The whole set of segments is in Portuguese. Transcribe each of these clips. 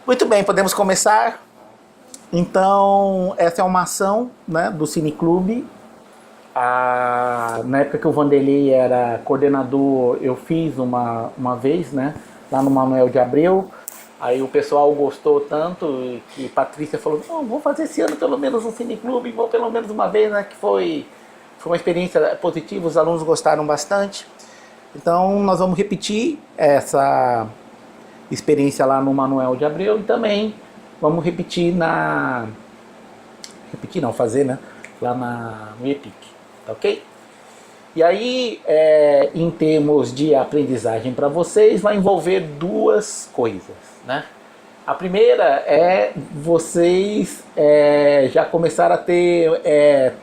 Muito bem, podemos começar. Então, essa é uma ação, né, do Cineclube. Na época que o Vanderlei era coordenador, eu fiz uma vez, né, lá no Manoel de Abreu. Aí o pessoal gostou tanto que Patrícia falou, não, vamos fazer esse ano pelo menos um Cineclube, vou pelo menos uma vez, né, que foi uma experiência positiva, os alunos gostaram bastante. Então, nós vamos repetir essa experiência lá no Manoel de Abreu e também vamos fazer, né, lá no EPIC, tá ok? E aí, em termos de aprendizagem para vocês, vai envolver duas coisas, né? A primeira é vocês já começar a ter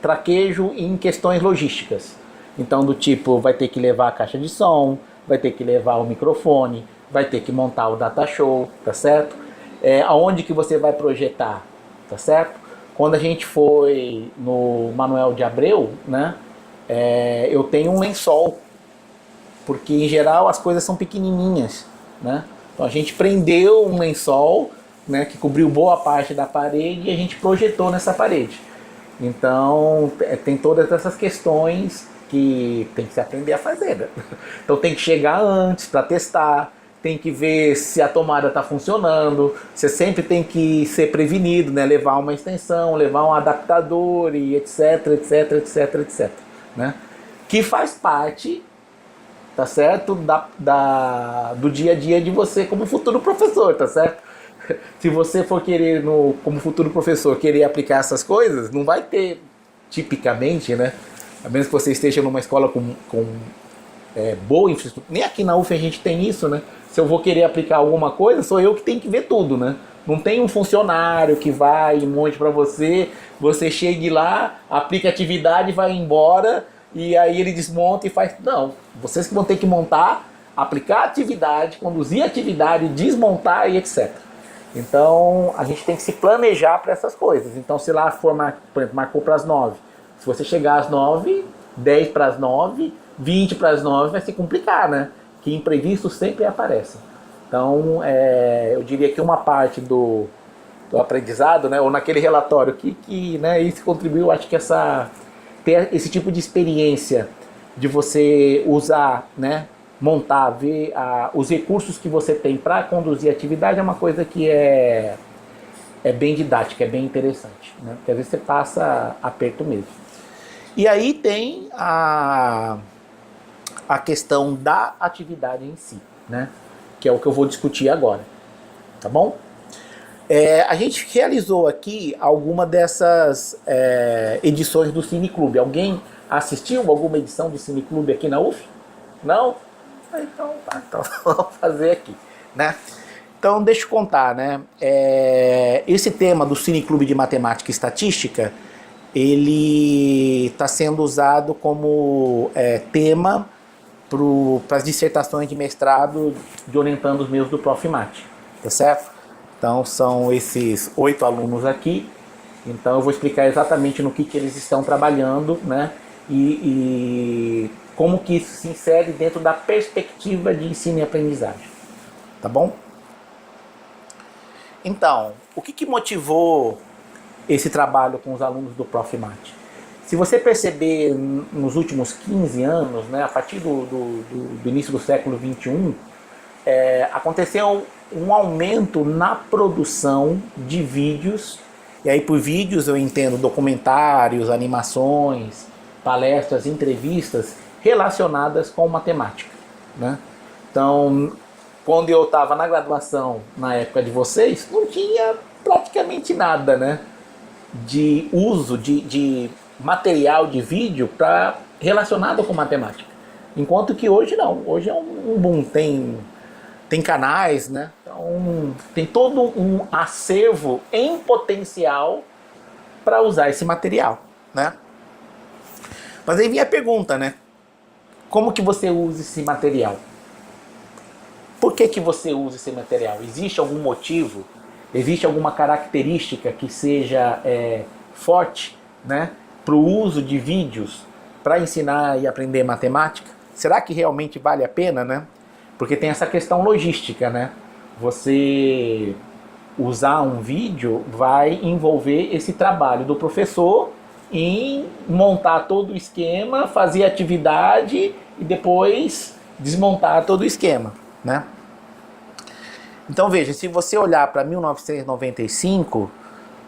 traquejo em questões logísticas. Então, do tipo, vai ter que levar a caixa de som, vai ter que levar o microfone, vai ter que montar o data show, tá certo? Aonde que você vai projetar, tá certo? Quando a gente foi no Manoel de Abreu, né, eu tenho um lençol, porque em geral as coisas são pequenininhas, né? Então a gente prendeu um lençol, né, que cobriu boa parte da parede e a gente projetou nessa parede. Então tem todas essas questões que tem que se aprender a fazer, né? Então tem que chegar antes para testar, tem que ver se a tomada está funcionando, você sempre tem que ser prevenido, né? Levar uma extensão, levar um adaptador e etc, etc, etc, etc, né? Que faz parte, tá certo, do dia a dia de você como futuro professor, tá certo? Se você for querer, como futuro professor, querer aplicar essas coisas, não vai ter, tipicamente, né? A menos que você esteja numa escola com boa infraestrutura. Nem aqui na UF a gente tem isso, né? Se eu vou querer aplicar alguma coisa, sou eu que tenho que ver tudo, né? Não tem um funcionário que vai e monte para você, você chegue lá, aplica a atividade, vai embora e aí ele desmonta e faz... Não, vocês que vão ter que montar, aplicar a atividade, conduzir a atividade, desmontar e etc. Então a gente tem que se planejar para essas coisas. Então se lá for, por exemplo, marcou para as 9, se você chegar às 9, 10 para as 9, 20 para as 9 vai se complicar, né? Que imprevistos sempre aparecem. Então, eu diria que uma parte do aprendizado, né, ou naquele relatório que né, isso contribuiu, acho que ter esse tipo de experiência de você usar, né, montar, ver os recursos que você tem para conduzir a atividade é uma coisa que é bem didática, é bem interessante, né? Porque às vezes você passa aperto mesmo. E aí tem a questão da atividade em si, né? Que é o que eu vou discutir agora, tá bom? A gente realizou aqui alguma dessas edições do Cineclube. Alguém assistiu alguma edição do Cineclube aqui na UF? Não? Então vamos fazer aqui, né? Então deixa eu contar, né? Esse tema do Cineclube de Matemática e Estatística, ele está sendo usado como tema para as dissertações de mestrado de orientandos meus do Prof. Mate, tá certo? Então são esses 8 alunos aqui, então eu vou explicar exatamente no que eles estão trabalhando, né? E como que isso se insere dentro da perspectiva de ensino e aprendizagem, tá bom? Então, o que motivou esse trabalho com os alunos do Prof. Mate? Se você perceber nos últimos 15 anos, né, a partir do início do século XXI, aconteceu um aumento na produção de vídeos, e aí por vídeos eu entendo documentários, animações, palestras, entrevistas relacionadas com matemática, né? Então, quando eu estava na graduação, na época de vocês, não tinha praticamente nada, né, de uso de material de vídeo relacionado com matemática. Enquanto que hoje não, hoje é um boom, tem canais, né? Então tem todo um acervo em potencial para usar esse material, né? Mas aí vem a pergunta, né? Como que você usa esse material? Por que você usa esse material? Existe algum motivo? Existe alguma característica que seja forte, né, para o uso de vídeos para ensinar e aprender matemática? Será que realmente vale a pena, né? Porque tem essa questão logística, né? Você usar um vídeo vai envolver esse trabalho do professor em montar todo o esquema, fazer atividade e depois desmontar todo o esquema, né? Então veja, se você olhar para 1995,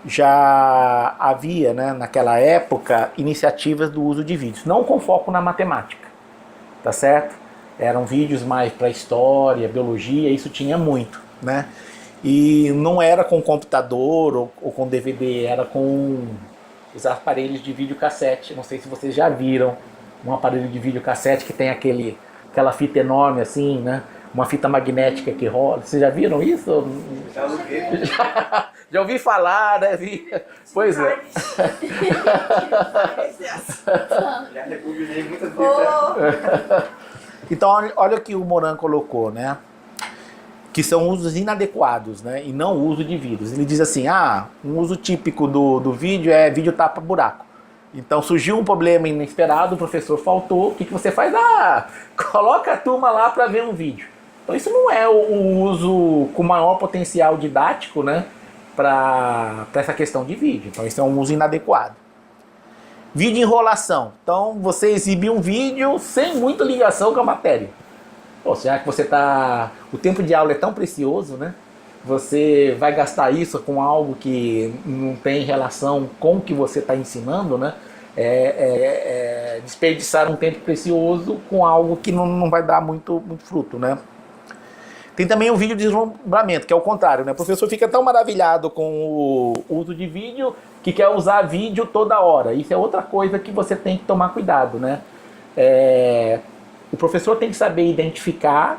já havia, né, naquela época, iniciativas do uso de vídeos, não com foco na matemática, tá certo? Eram vídeos mais para história, biologia, isso tinha muito, né? E não era com computador ou com DVD, era com os aparelhos de videocassete. Não sei se vocês já viram um aparelho de videocassete que tem aquela fita enorme assim, né? Uma fita magnética que rola. Vocês já viram isso? Já ouvi falar, né? Pois é. Já rebobinei muitas vezes. Então olha o que o Moran colocou, né? Que são usos inadequados, né? E não uso de vídeos. Ele diz assim, um uso típico do vídeo é vídeo tapa-buraco. Então surgiu um problema inesperado, o professor faltou, o que você faz? Coloca a turma lá para ver um vídeo. Então isso não é o uso com maior potencial didático, né? Para essa questão de vídeo. Então isso é um uso inadequado. Vídeo enrolação. Então você exibe um vídeo sem muita ligação com a matéria. Pô, será que você tá... O tempo de aula é tão precioso, né? Você vai gastar isso com algo que não tem relação com o que você está ensinando, né? Desperdiçar um tempo precioso com algo que não vai dar muito fruto, né? Tem também o vídeo de deslumbramento, que é o contrário, né? O professor fica tão maravilhado com o uso de vídeo que quer usar vídeo toda hora. Isso é outra coisa que você tem que tomar cuidado, né? O professor tem que saber identificar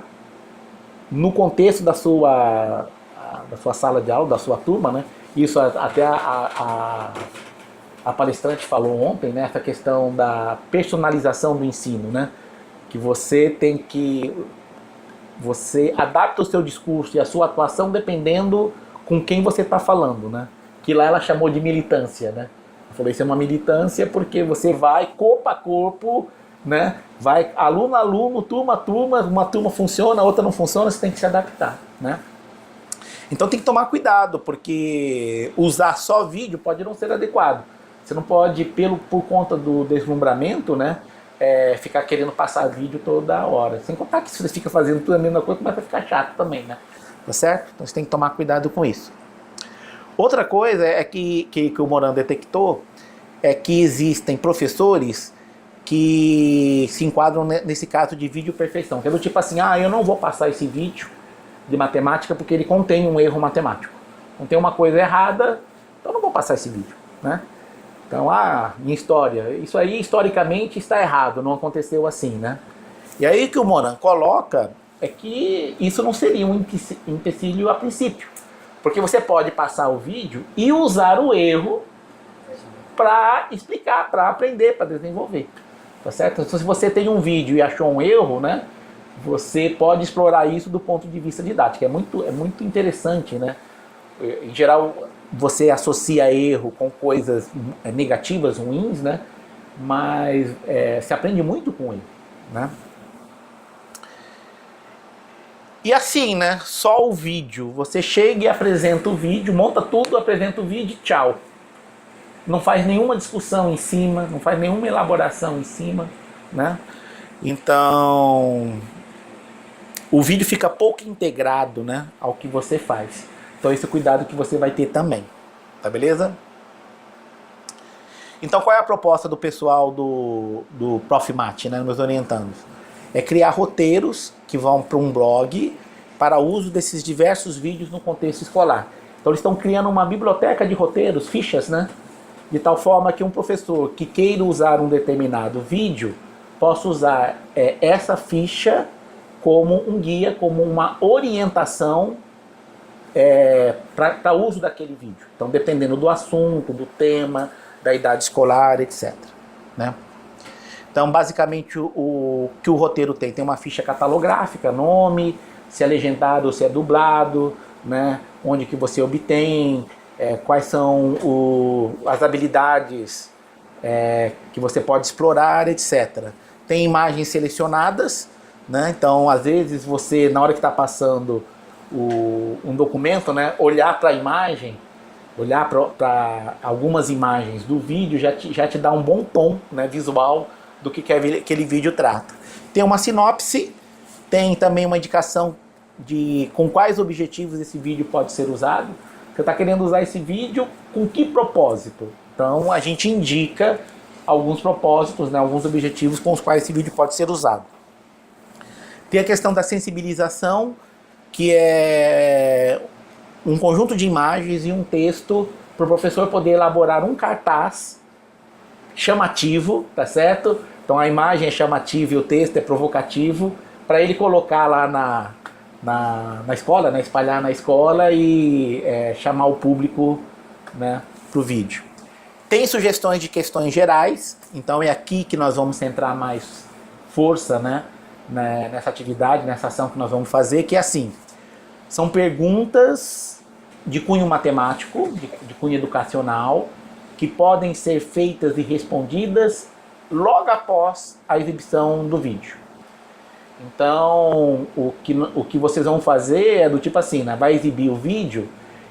no contexto da sua sala de aula, da sua turma, né? Isso até a palestrante falou ontem, né? Essa questão da personalização do ensino, né? Que você tem que... Você adapta o seu discurso e a sua atuação dependendo com quem você está falando, né? Que lá ela chamou de militância, né? Eu falei, isso é uma militância porque você vai corpo a corpo, né? Vai aluno a aluno, turma a turma, uma turma funciona, a outra não funciona, você tem que se adaptar, né? Então tem que tomar cuidado, porque usar só vídeo pode não ser adequado. Você não pode, por conta do deslumbramento, né? Ficar querendo passar vídeo toda hora. Sem contar que se você fica fazendo tudo a mesma coisa, começa a ficar chato também, né? Tá certo? Então você tem que tomar cuidado com isso. Outra coisa que o Moran detectou é que existem professores que se enquadram nesse caso de vídeo perfeição. Que é do tipo assim, eu não vou passar esse vídeo de matemática porque ele contém um erro matemático. Contém uma coisa errada, então eu não vou passar esse vídeo, né? Então, em história, isso aí historicamente está errado, não aconteceu assim, né? E aí que o Moran coloca é que isso não seria um empecilho a princípio. Porque você pode passar o vídeo e usar o erro para explicar, para aprender, para desenvolver. Tá certo? Então, se você tem um vídeo e achou um erro, né? Você pode explorar isso do ponto de vista didático. É muito interessante, né? Em geral, você associa erro com coisas negativas, ruins, né? Mas se aprende muito com ele, né? E assim, né? Só o vídeo. Você chega e apresenta o vídeo, monta tudo, apresenta o vídeo e tchau. Não faz nenhuma discussão em cima, não faz nenhuma elaboração em cima, né? Então, o vídeo fica pouco integrado, né, ao que você faz. Então esse é o cuidado que você vai ter também, tá beleza? Então qual é a proposta do pessoal do Prof. Mate, né, meus orientandos? É criar roteiros que vão para um blog para uso desses diversos vídeos no contexto escolar. Então eles estão criando uma biblioteca de roteiros, fichas, né? De tal forma que um professor que queira usar um determinado vídeo possa usar essa ficha como um guia, como uma orientação para uso daquele vídeo. Então, dependendo do assunto, do tema, da idade escolar, etc. Né? Então, basicamente, o que o roteiro tem uma ficha catalográfica, nome, se é legendado ou se é dublado, né? Onde que você obtém, quais são as habilidades que você pode explorar, etc. Tem imagens selecionadas, né? Então, às vezes, você, na hora que está passando um documento, né, olhar para a imagem, olhar para algumas imagens do vídeo já te dá um bom tom, né, visual do que aquele vídeo trata. Tem uma sinopse, tem também uma indicação de com quais objetivos esse vídeo pode ser usado. Você está querendo usar esse vídeo com que propósito? Então a gente indica alguns propósitos, né, alguns objetivos com os quais esse vídeo pode ser usado. Tem a questão da sensibilização, que é um conjunto de imagens e um texto para o professor poder elaborar um cartaz chamativo, tá certo? Então a imagem é chamativa e o texto é provocativo, para ele colocar lá na escola, né, espalhar na escola e chamar o público, né, para o vídeo. Tem sugestões de questões gerais, então é aqui que nós vamos centrar mais força, né, nessa atividade, nessa ação que nós vamos fazer, que é assim, são perguntas de cunho matemático, de cunho educacional, que podem ser feitas e respondidas logo após a exibição do vídeo. Então, o que vocês vão fazer é do tipo assim, né, vai exibir o vídeo,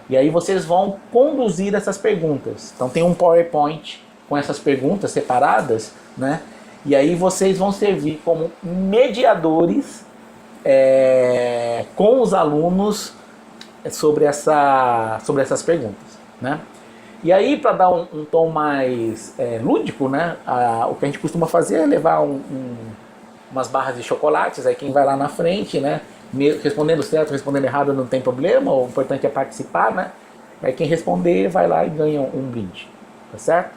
e aí vocês vão conduzir essas perguntas. Então tem um PowerPoint com essas perguntas separadas, né? E aí vocês vão servir como mediadores com os alunos sobre essas perguntas, né? E aí, para dar um tom mais lúdico, né? O que a gente costuma fazer é levar umas barras de chocolates, aí quem vai lá na frente, né? Respondendo certo, respondendo errado não tem problema, o importante é participar, né? Aí quem responder vai lá e ganha um brinde, tá certo?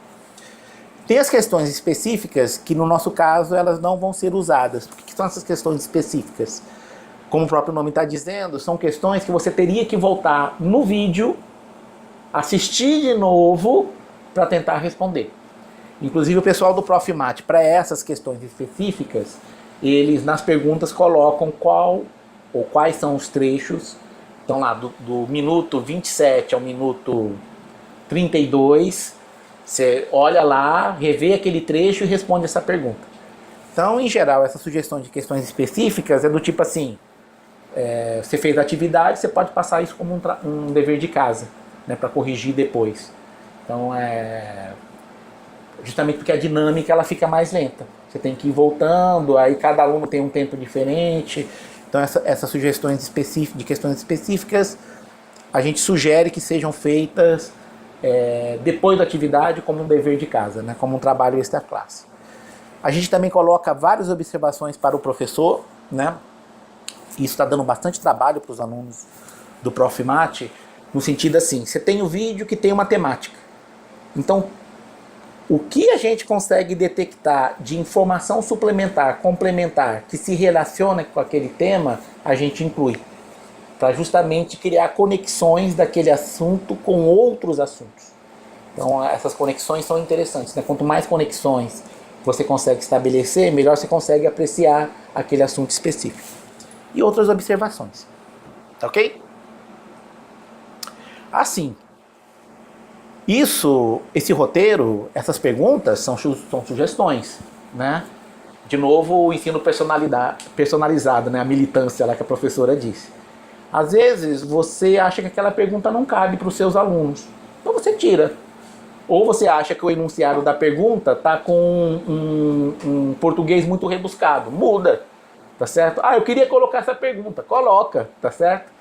Tem as questões específicas que no nosso caso elas não vão ser usadas. O que são essas questões específicas? Como o próprio nome está dizendo, são questões que você teria que voltar no vídeo, assistir de novo para tentar responder. Inclusive o pessoal do Prof. Mate, para essas questões específicas, eles nas perguntas colocam quais são os trechos. Então lá do minuto 27 ao minuto 32, você olha lá, revê aquele trecho e responde essa pergunta. Então, em geral, essa sugestão de questões específicas é do tipo assim, você fez a atividade, você pode passar isso como um dever de casa, né, para corrigir depois. Então, justamente porque a dinâmica ela fica mais lenta. Você tem que ir voltando, aí cada aluno tem um tempo diferente. Então essas sugestões de questões específicas, a gente sugere que sejam feitas depois da atividade como um dever de casa, né, como um trabalho extra-classe. A gente também coloca várias observações para o professor, né? Isso está dando bastante trabalho para os alunos do Prof. Mate, no sentido assim, você tem o vídeo que tem uma temática. Então, o que a gente consegue detectar de informação suplementar, complementar, que se relaciona com aquele tema, a gente inclui. Para justamente criar conexões daquele assunto com outros assuntos. Então essas conexões são interessantes, né? Quanto mais conexões você consegue estabelecer, melhor você consegue apreciar aquele assunto específico. E outras observações. Tá ok? Assim, esse roteiro, essas perguntas são sugestões, né? De novo, o ensino personalizado, né? A militância lá que a professora disse. Às vezes você acha que aquela pergunta não cabe para os seus alunos, então você tira. Ou você acha que o enunciado da pergunta está com um português muito rebuscado, muda, tá certo? Eu queria colocar essa pergunta, coloca, tá certo?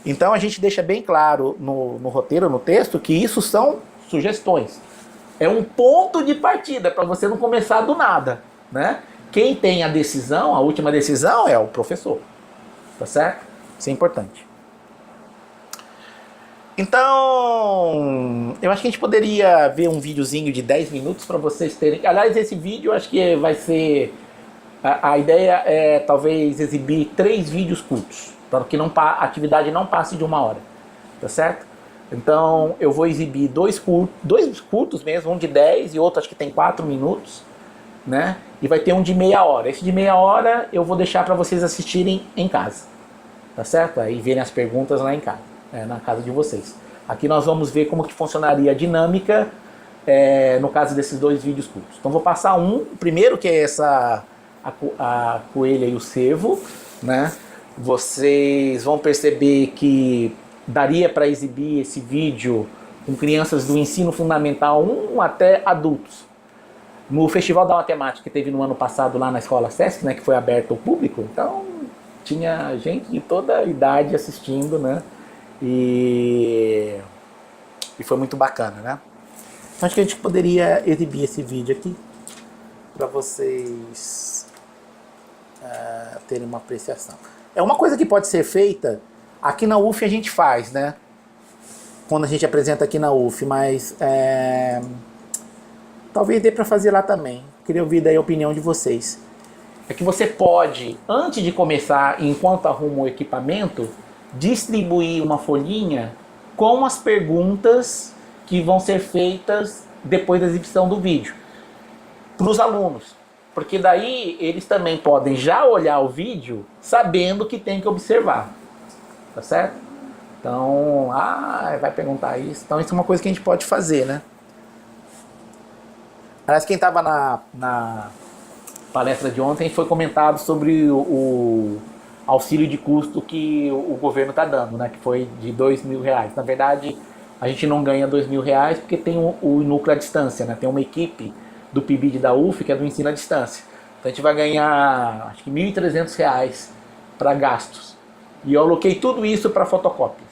Então a gente deixa bem claro no roteiro, no texto, que isso são sugestões. É um ponto de partida para você não começar do nada, né? Quem tem a decisão, a última decisão é o professor, tá certo? Isso é importante. Então, eu acho que a gente poderia ver um videozinho de 10 minutos para vocês terem... Aliás, esse vídeo eu acho que vai ser... A ideia é talvez exibir 3 vídeos curtos, para que a atividade não passe de 1 hora, tá certo? Então, eu vou exibir 2 curtos mesmo, um de 10 e outro acho que tem 4 minutos, né? E vai ter um de meia hora. Esse de meia hora eu vou deixar para vocês assistirem em casa, tá certo? Aí verem as perguntas lá em casa, na casa de vocês. Aqui nós vamos ver como que funcionaria a dinâmica no caso desses 2 vídeos curtos. Então vou passar o primeiro, que é a coelha e o cervo, né? vocês vão perceber que daria para exibir esse vídeo com crianças do ensino fundamental 1 até adultos. No Festival da Matemática que teve no ano passado lá na Escola Sesc, né, que foi aberto ao público, então tinha gente de toda a idade assistindo, né? E foi muito bacana, né? Então acho que a gente poderia exibir esse vídeo aqui para vocês terem uma apreciação. É uma coisa que pode ser feita, aqui na UF a gente faz, né? Quando a gente apresenta aqui na UF, mas talvez dê para fazer lá também. Queria ouvir daí a opinião de vocês. É que você pode, antes de começar, enquanto arruma o equipamento, distribuir uma folhinha com as perguntas que vão ser feitas depois da exibição do vídeo para os alunos. Porque daí eles também podem já olhar o vídeo sabendo que tem que observar. Tá certo? Então, vai perguntar isso. Então isso é uma coisa que a gente pode fazer, né? Aliás, quem estava na palestra de ontem foi comentado sobre o auxílio de custo que o governo está dando, né? Que foi de R$2.000. Na verdade, a gente não ganha R$2.000 porque tem o núcleo à distância, né? Tem uma equipe do PIBID da UF que é do ensino à distância. Então a gente vai ganhar, acho que R$1.300 para gastos. E eu aloquei tudo isso para fotocópias,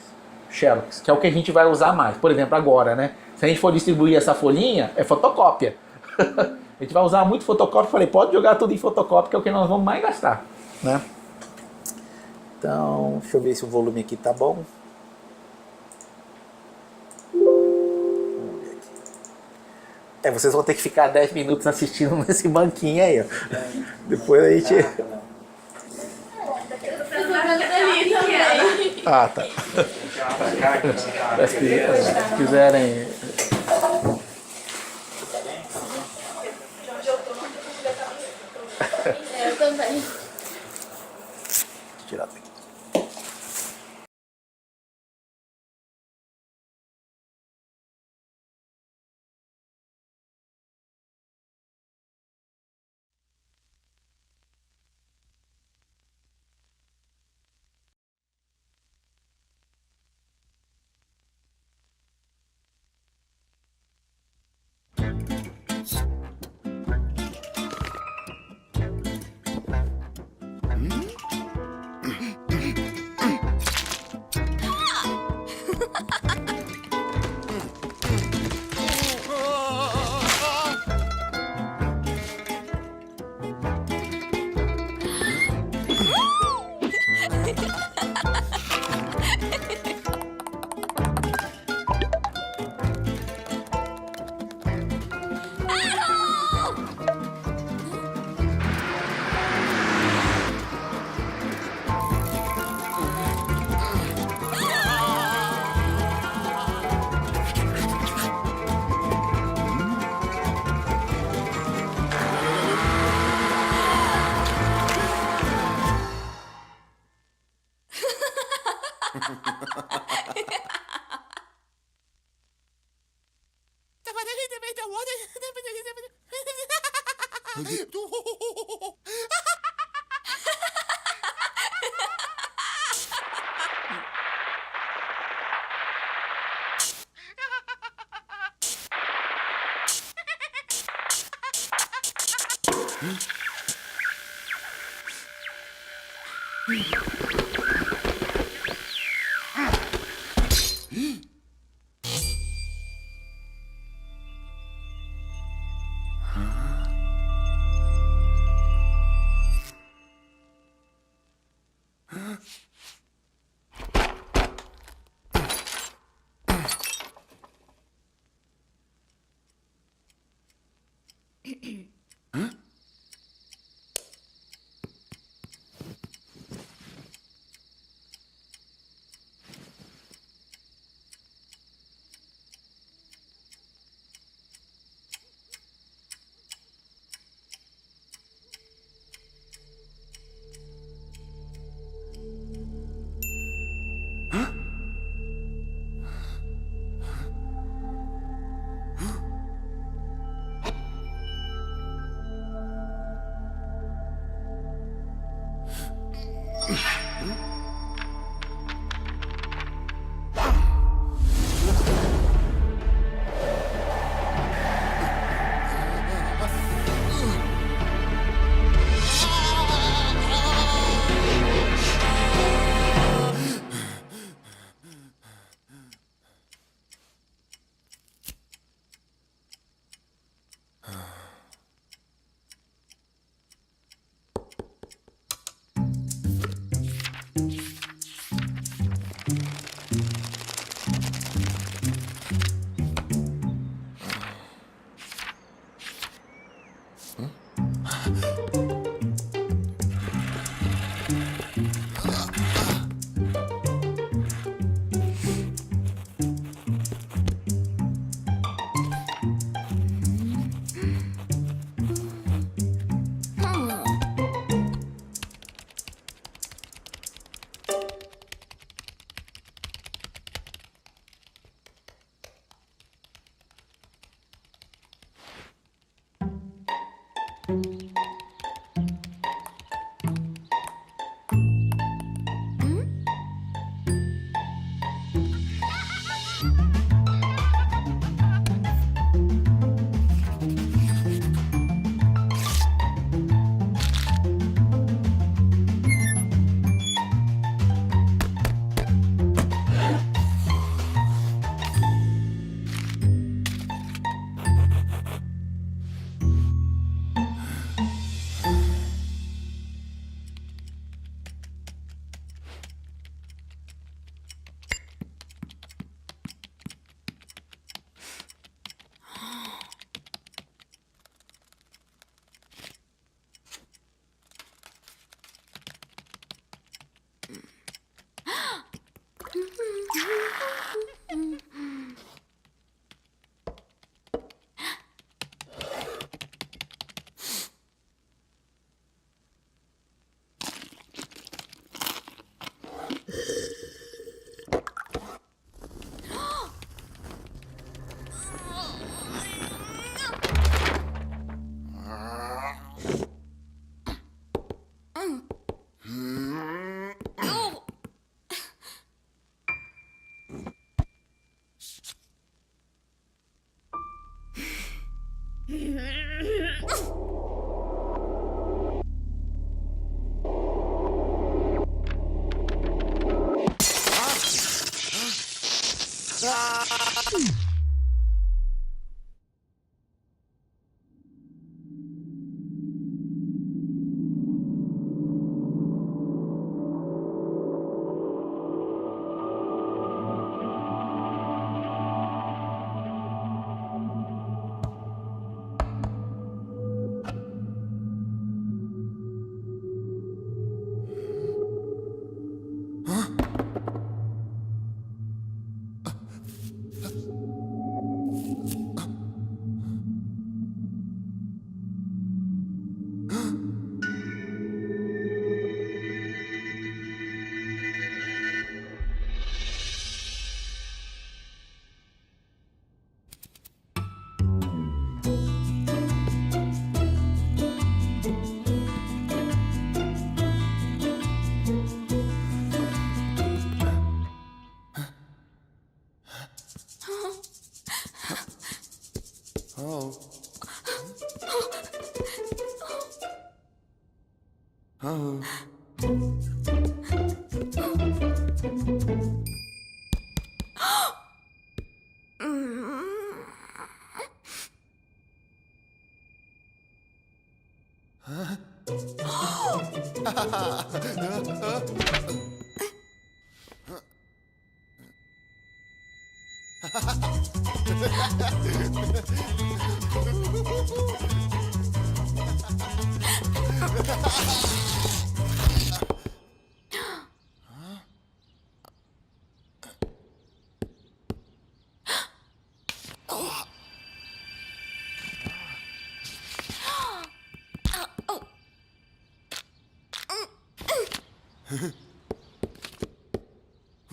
Xerox, que é o que a gente vai usar mais. Por exemplo, agora, né? Se a gente for distribuir essa folhinha, é fotocópia. A gente vai usar muito fotocópia. Falei, pode jogar tudo em fotocópia, que é o que nós vamos mais gastar, né? Então, deixa eu ver se o volume aqui tá bom. Vamos ver aqui. Vocês vão ter que ficar 10 minutos assistindo nesse banquinho aí, ó. Depois a gente... Tá. Se quiserem... Eu também. Deixa eu tirar daqui.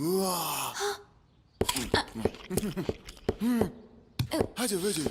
우와. 하자, 하자.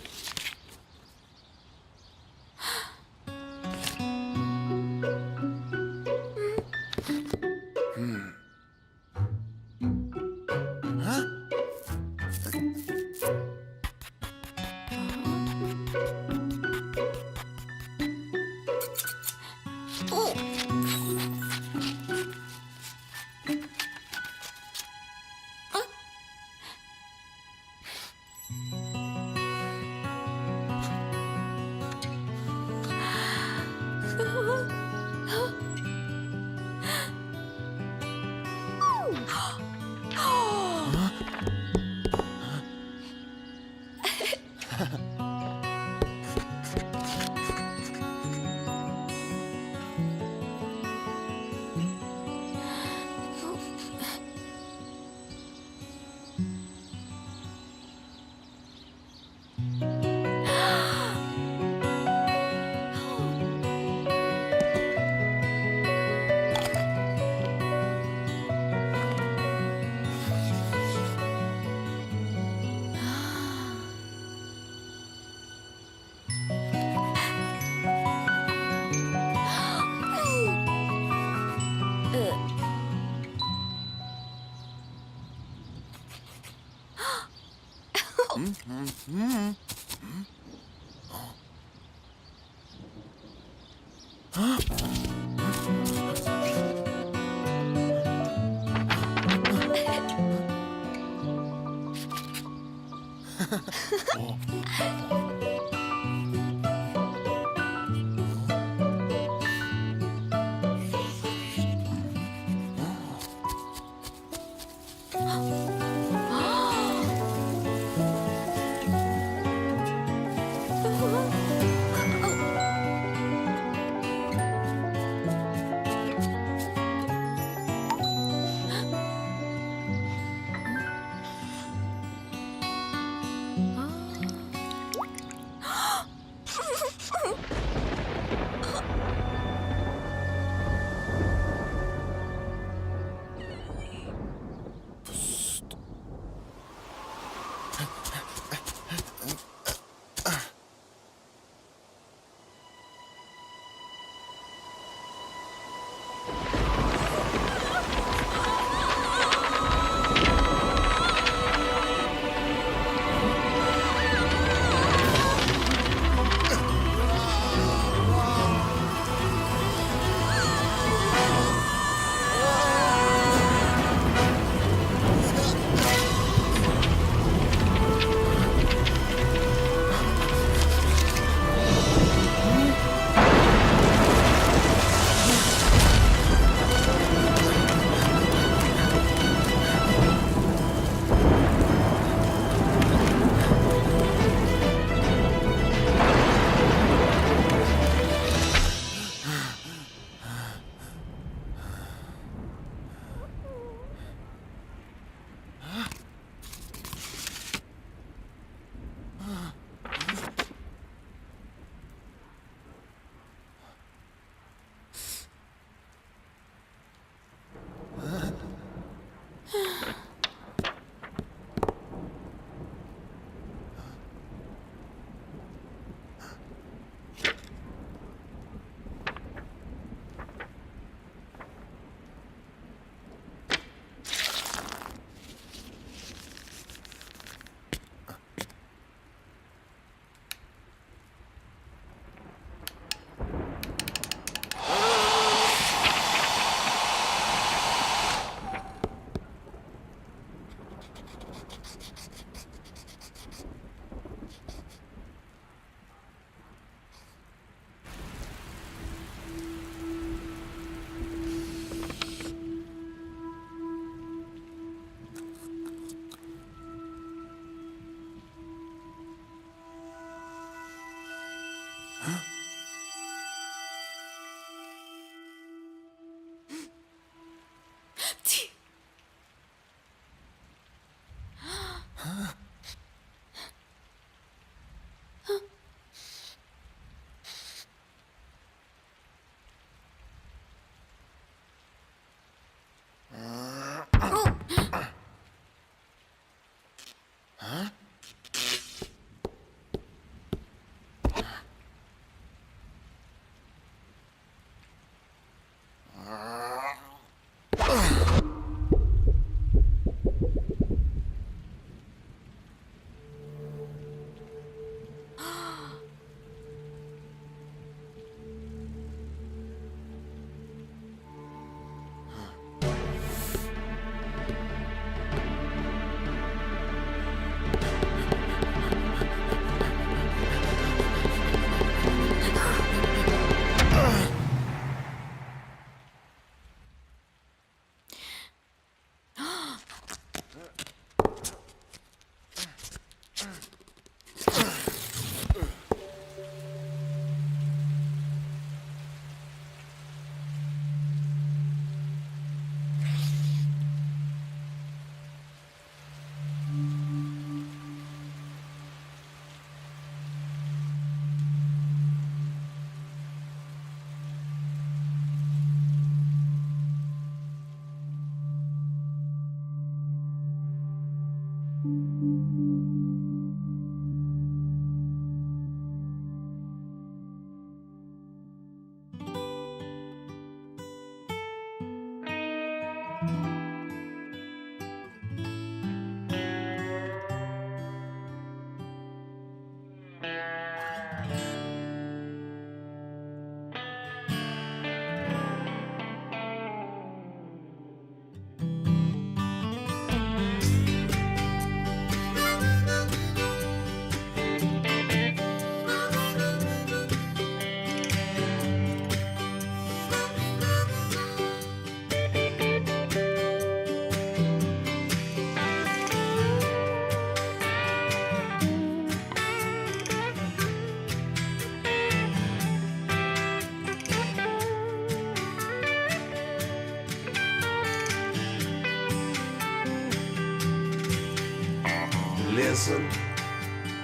Listen,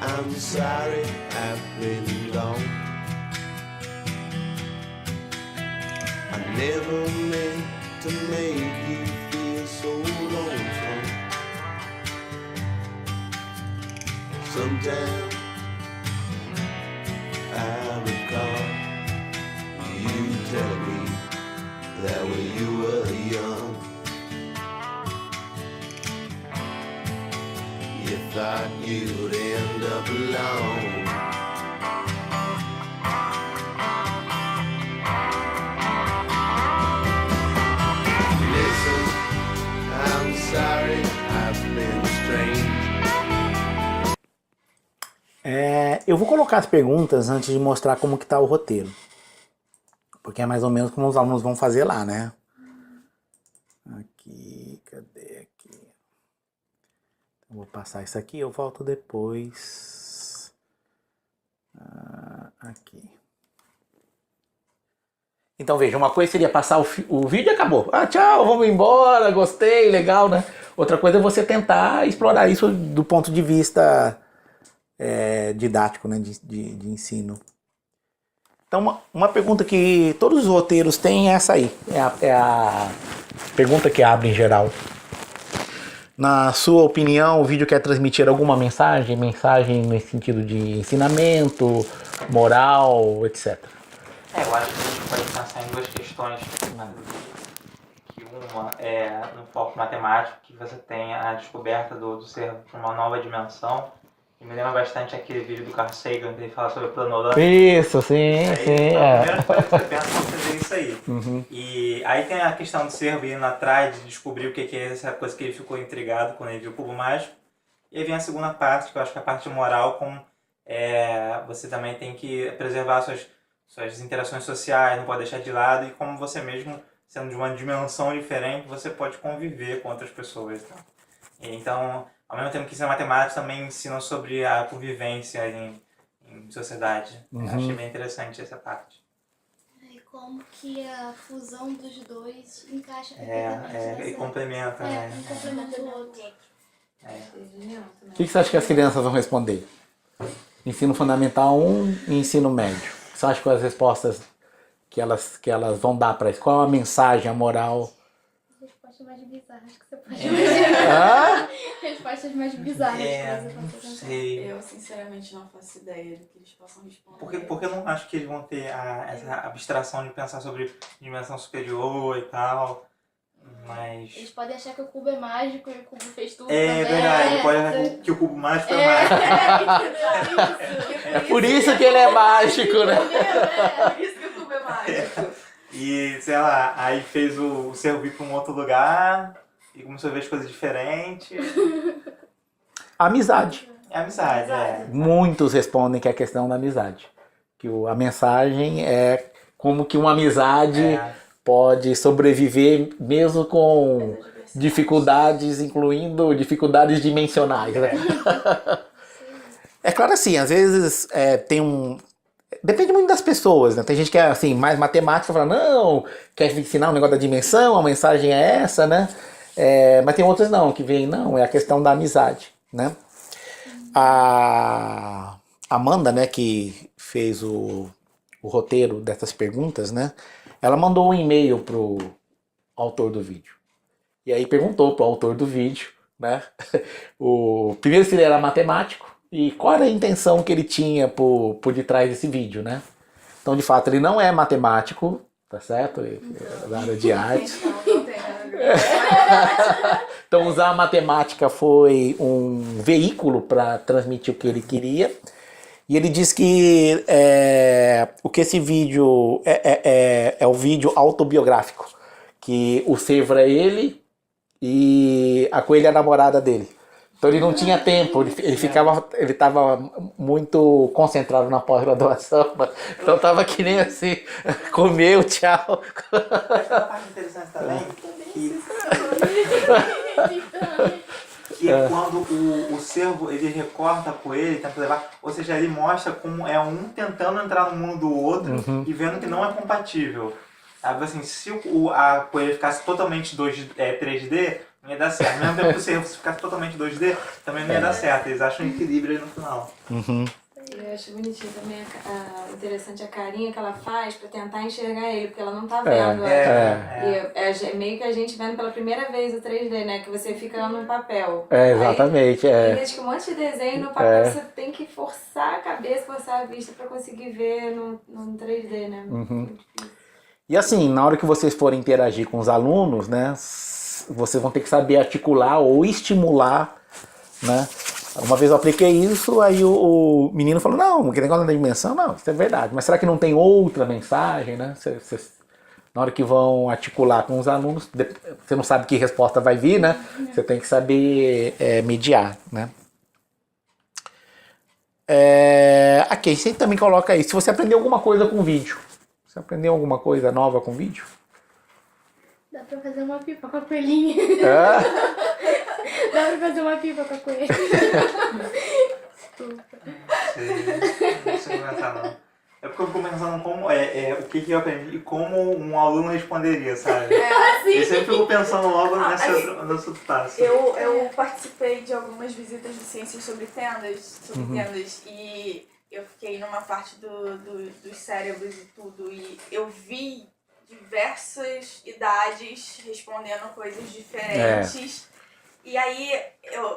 I'm sorry I've been gone. I never meant to make you feel so lonesome. Sometimes I recall you tell me that when you were young, you thought you'd end up alone. Listen, I'm sorry I've been strange. Eu vou colocar as perguntas antes de mostrar como que tá o roteiro. Porque é mais ou menos como os alunos vão fazer lá, né? Aqui, cadê aqui? Eu vou passar isso aqui, eu volto depois. Aqui. Então veja, uma coisa seria passar o vídeo e acabou. Ah, tchau, vamos embora, gostei, legal, né? Outra coisa é você tentar explorar isso do ponto de vista didático, né? De ensino. Então uma pergunta que todos os roteiros têm é essa aí. É a pergunta que abre em geral. Na sua opinião, o vídeo quer transmitir alguma mensagem? Mensagem no sentido de ensinamento, moral, etc. Eu acho que a gente pode pensar em duas questões. Que uma é no foco matemático, que você tem a descoberta do ser de uma nova dimensão. E me lembra bastante aquele vídeo do Carl Sagan, que ele fala sobre planologia. Isso, sim, sim. A primeira coisa que você pensa é fazer isso aí. Uhum. E aí tem a questão do Cervo indo atrás de descobrir o que é essa coisa que ele ficou intrigado quando ele viu o cubo mágico. E aí vem a segunda parte, que eu acho que é a parte moral, você também tem que preservar suas interações sociais, não pode deixar de lado, e como você mesmo, sendo de uma dimensão diferente, você pode conviver com outras pessoas. Tá? Então, ao mesmo tempo que ensina matemática, também ensina sobre a convivência em sociedade. Eu achei bem interessante essa parte. E como que a fusão dos dois encaixa E complementa, né? Um complementa o outro. O que você acha que as crianças vão responder? Ensino Fundamental 1 e Ensino Médio. Você acha que as respostas que elas vão dar para isso? Qual a mensagem, a moral? Respostas mais bizarras que você pode imaginar. Respostas mais bizarras que você pode sei. Eu, sinceramente, não faço ideia do que eles possam responder. Porque eu não acho que eles vão ter essa abstração de pensar sobre dimensão superior e tal. Mas... Eles podem achar que o cubo é mágico e o cubo fez tudo. É verdade, ele pode achar que o cubo mágico é mágico. É por isso que ele é mágico, né? É por isso que o cubo é mágico. E, sei lá, aí fez o Cervo ir pra um outro lugar e começou a ver as coisas diferentes. Amizade. É amizade, Muitos respondem que é a questão da amizade. Que a mensagem é como que uma amizade pode sobreviver mesmo com dificuldades, incluindo dificuldades dimensionais. Né? É claro assim, às vezes depende muito das pessoas, né? Tem gente que é assim, mais matemática, fala, não, quer ensinar um negócio da dimensão, a mensagem é essa, né? Mas tem outras não, que veem, não, é a questão da amizade, né? A Amanda, né, que fez o roteiro dessas perguntas, né? Ela mandou um e-mail pro autor do vídeo. E aí perguntou pro autor do vídeo, né? Primeiro se ele era matemático e qual era a intenção que ele tinha por detrás desse vídeo, né? Então, de fato, ele não é matemático, tá certo? Ele é da área de artes. Então, usar a matemática foi um veículo para transmitir o que ele queria. E ele diz que esse vídeo é o vídeo autobiográfico. Que o Cervo é ele e a coelha é a namorada dele. Então ele não tinha tempo, ele estava muito concentrado na pós-graduação, então estava que nem assim, comeu, tchau. Mas uma parte interessante também, que é quando o Cervo ele recorta a coelha, tenta levar, ou seja, ele mostra como é um tentando entrar no mundo do outro e vendo que não é compatível. Assim, se a coelha ficasse totalmente 3D, Não ia dar certo. Mesmo tempo que você ficar totalmente 2D, também não ia dar certo. Eles acham um equilíbrio aí no final. Eu acho bonitinho também, interessante a carinha que ela faz pra tentar enxergar ele, porque ela não tá vendo. E é meio que a gente vendo pela primeira vez o 3D, né? Que você fica lá no papel. Exatamente. Tem vezes que um monte de desenho no papel você tem que forçar a cabeça, forçar a vista pra conseguir ver no 3D, né? E assim, na hora que vocês forem interagir com os alunos, né, vocês vão ter que saber articular ou estimular, né? Uma vez eu apliquei isso, aí o menino falou, não, que negócio da dimensão, não, isso é verdade. Mas será que não tem outra mensagem, né? Na hora que vão articular com os alunos, você não sabe que resposta vai vir, né? Você tem que saber mediar, né? Aqui, você também coloca aí, se você aprendeu alguma coisa com vídeo. Você aprendeu alguma coisa nova com vídeo? Dá pra fazer uma pipa com a coelhinha. Dá pra fazer uma pipa com a coelhinha. Desculpa. Não sei comentar, não. É porque eu fico pensando como, o que eu aprendi e como um aluno responderia, sabe? Eu sempre fico pensando logo nessa passo. Eu participei de algumas visitas de ciências sobre tendas, e eu fiquei numa parte dos cérebros e tudo, e eu vi diversas idades respondendo coisas diferentes. E aí eu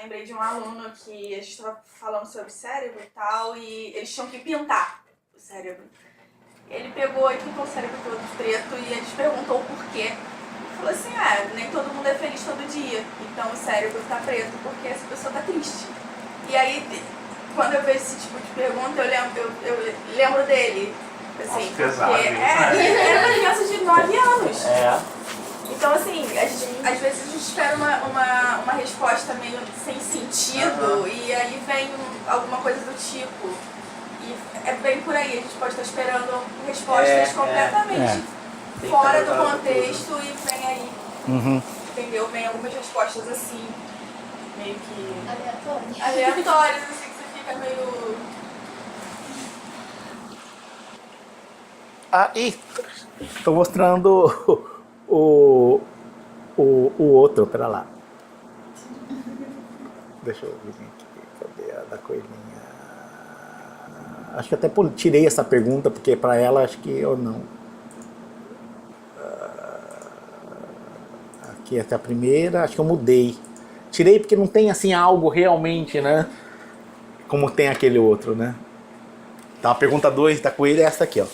lembrei de um aluno que a gente estava falando sobre cérebro e tal, e eles tinham que pintar o cérebro. Ele pegou e pintou o cérebro todo de preto e a gente perguntou o porquê. Ele falou assim, nem todo mundo é feliz todo dia, então o cérebro tá preto porque essa pessoa tá triste. E aí, quando eu vejo esse tipo de pergunta, eu lembro dele. Assim, nossa, pesado, porque era uma criança de 9 anos. Então, assim, às vezes a gente espera uma resposta meio sem sentido e aí vem alguma coisa do tipo. E é bem por aí, a gente pode estar esperando respostas completamente fora do contexto e vem aí. Entendeu? Vem algumas respostas assim, meio que aleatórias, assim, que você fica meio. Tô mostrando o outro, pera lá. Deixa eu ver aqui, cadê a da coelhinha? Acho que até tirei essa pergunta, porque pra ela acho que eu não. Aqui até a primeira, acho que eu mudei. Tirei porque não tem assim algo realmente, né? Como tem aquele outro, né? Então a pergunta 2 da coelha é essa aqui, ó.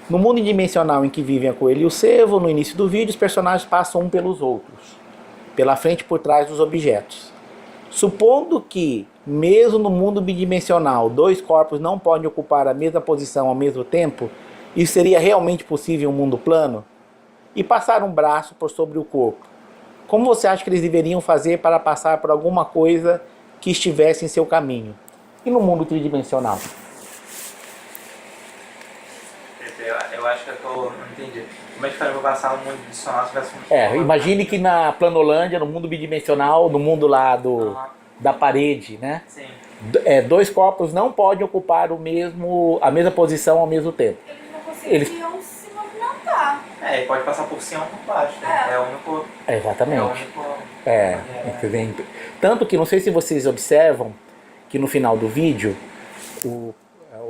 No mundo dimensional em que vivem a coelha e o cervo, no início do vídeo, os personagens passam um pelos outros, pela frente e por trás dos objetos. Supondo que, mesmo no mundo bidimensional, 2 corpos não podem ocupar a mesma posição ao mesmo tempo, isso seria realmente possível em um mundo plano? E passar um braço por sobre o corpo. Como você acha que eles deveriam fazer para passar por alguma coisa que estivesse em seu caminho? E no mundo tridimensional? Eu acho que eu não entendi. Como é que faria pra passar no mundo dimensional se tivesse um... Imagine que na Planolândia, no mundo bidimensional, no mundo lá da parede, né? Sim. 2 corpos não podem ocupar a mesma posição ao mesmo tempo. Eles não conseguiam se movimentar. Ele pode passar por cima ou por baixo. É o único... Exatamente. Entendeu? Tanto que, não sei se vocês observam, que no final do vídeo,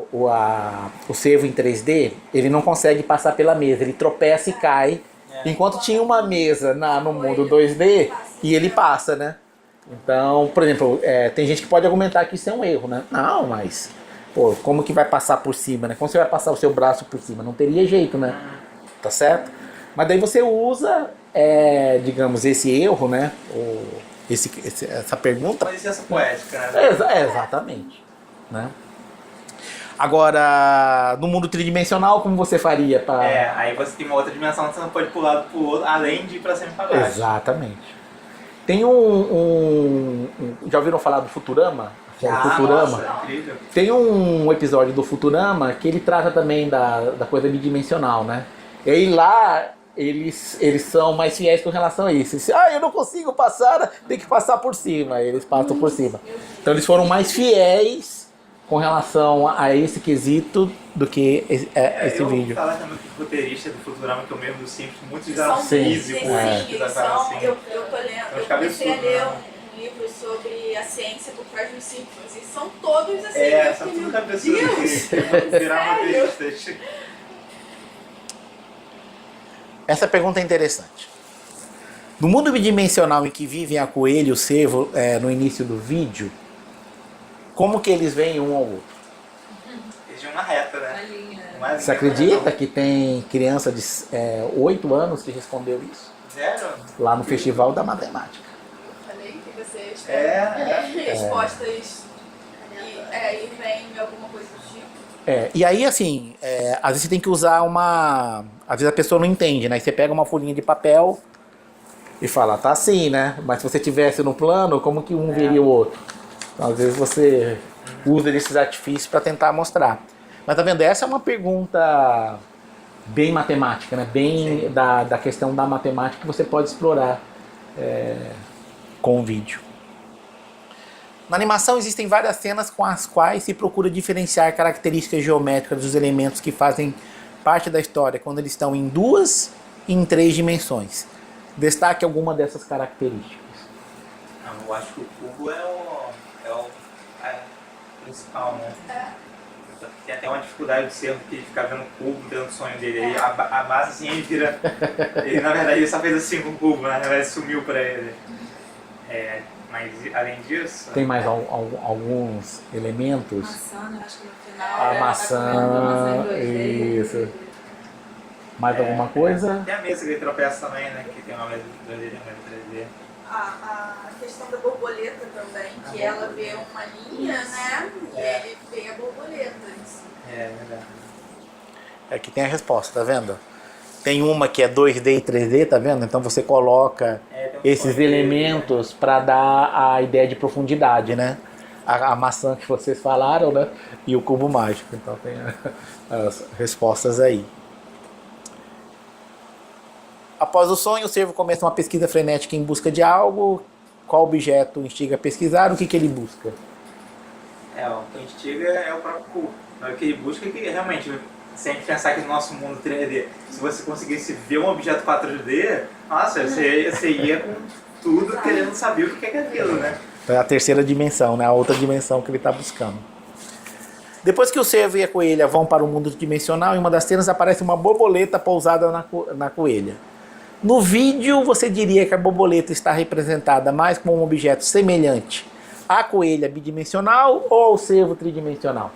o cervo em 3D, ele não consegue passar pela mesa, ele tropeça e cai, enquanto tinha uma mesa no mundo 2D e ele passa, né? Então, por exemplo, tem gente que pode argumentar que isso é um erro, né? Não, mas, como que vai passar por cima, né? Como você vai passar o seu braço por cima? Não teria jeito, né? Tá certo? Mas daí você usa, digamos, esse erro, né? Essa pergunta. Uma licença poética, né? Exatamente, né? Agora, no mundo tridimensional, como você faria para... aí você tem uma outra dimensão que você não pode pular pro outro, além de ir pra cima e pra baixo. Exatamente. Tem já ouviram falar do Futurama? Futurama. Nossa, incrível. Tem um episódio do Futurama que ele trata também da coisa bidimensional, né? E aí lá, eles são mais fiéis com relação a isso. Eu não consigo passar, tem que passar por cima. Eles passam por cima. Então eles foram mais fiéis com relação a esse quesito do que esse eu vídeo. vou falar também que o roteirista do Futurama, que eu mesmo do Simpsons, muitos São eram Sim. físicos, eles são, assim. eu tô lendo, São eu os comecei a cabeçudos, ler né? um livro sobre a ciência por trás dos Simpsons e são todos assim, É, eu são fiquei, tudo meu cabeçudos Deus, que vão virar sério? roteiristas. Essa pergunta é interessante. No mundo bidimensional em que vivem a coelho e o cervo no início do vídeo, como que eles veem um ao outro? Eles de uma reta, né? Uma linha. Você acredita que tem criança de 8 anos que respondeu isso? Zero? Lá no Festival da Matemática. Falei que você É. respostas e vem alguma coisa do tipo. E aí, assim, às vezes você tem que usar Às vezes a pessoa não entende, né? Aí você pega uma folhinha de papel e fala, tá assim, né? Mas se você tivesse no plano, como que um veria o outro? Então, às vezes você usa desses artifícios para tentar mostrar. Mas tá vendo? Essa é uma pergunta bem matemática, né? Bem da questão da matemática que você pode explorar com o vídeo. Na animação existem várias cenas com as quais se procura diferenciar características geométricas dos elementos que fazem parte da história quando eles estão em 2 e em 3 dimensões. Destaque alguma dessas características. Não, eu acho que o cubo é o principal, né? Tem até uma dificuldade de ser que ele fica vendo o cubo dentro do sonho dele. Aí a massa assim, ele vira. Ele, na verdade, ele só fez assim com o cubo, né? Na verdade, sumiu pra ele. Mas além disso. Tem mais alguns elementos? Maçã, né? Acho que no final. A tá maçã, comendo uma maçã em 2D. isso. Mais alguma coisa? Tem a mesa que ele tropeça também, né? Que tem uma mesa de 2D e uma mesa de 3D. A questão da borboleta também, que ela vê uma linha, né? E ele vê a borboleta. Isso. É verdade. Aqui tem a resposta, tá vendo? Tem uma que é 2D e 3D, tá vendo? Então você coloca Tem um esses sonho dele, elementos para dar a ideia de profundidade, né? A maçã que vocês falaram, né? E o cubo mágico. Então tem as respostas aí. Após o sonho, o cervo começa uma pesquisa frenética em busca de algo. Qual objeto instiga a pesquisar? O que ele busca? O que instiga é o próprio cubo. Mas o que ele busca é que realmente, se a gente pensar que no nosso mundo 3D, se você conseguisse ver um objeto 4D, nossa, você ia com tudo querendo saber o que é aquilo, né? É a terceira dimensão, né? A outra dimensão que ele está buscando. Depois que o cervo e a coelha vão para o mundo dimensional, em uma das cenas aparece uma borboleta pousada na coelha. No vídeo, você diria que a borboleta está representada mais como um objeto semelhante à coelha bidimensional ou ao cervo tridimensional?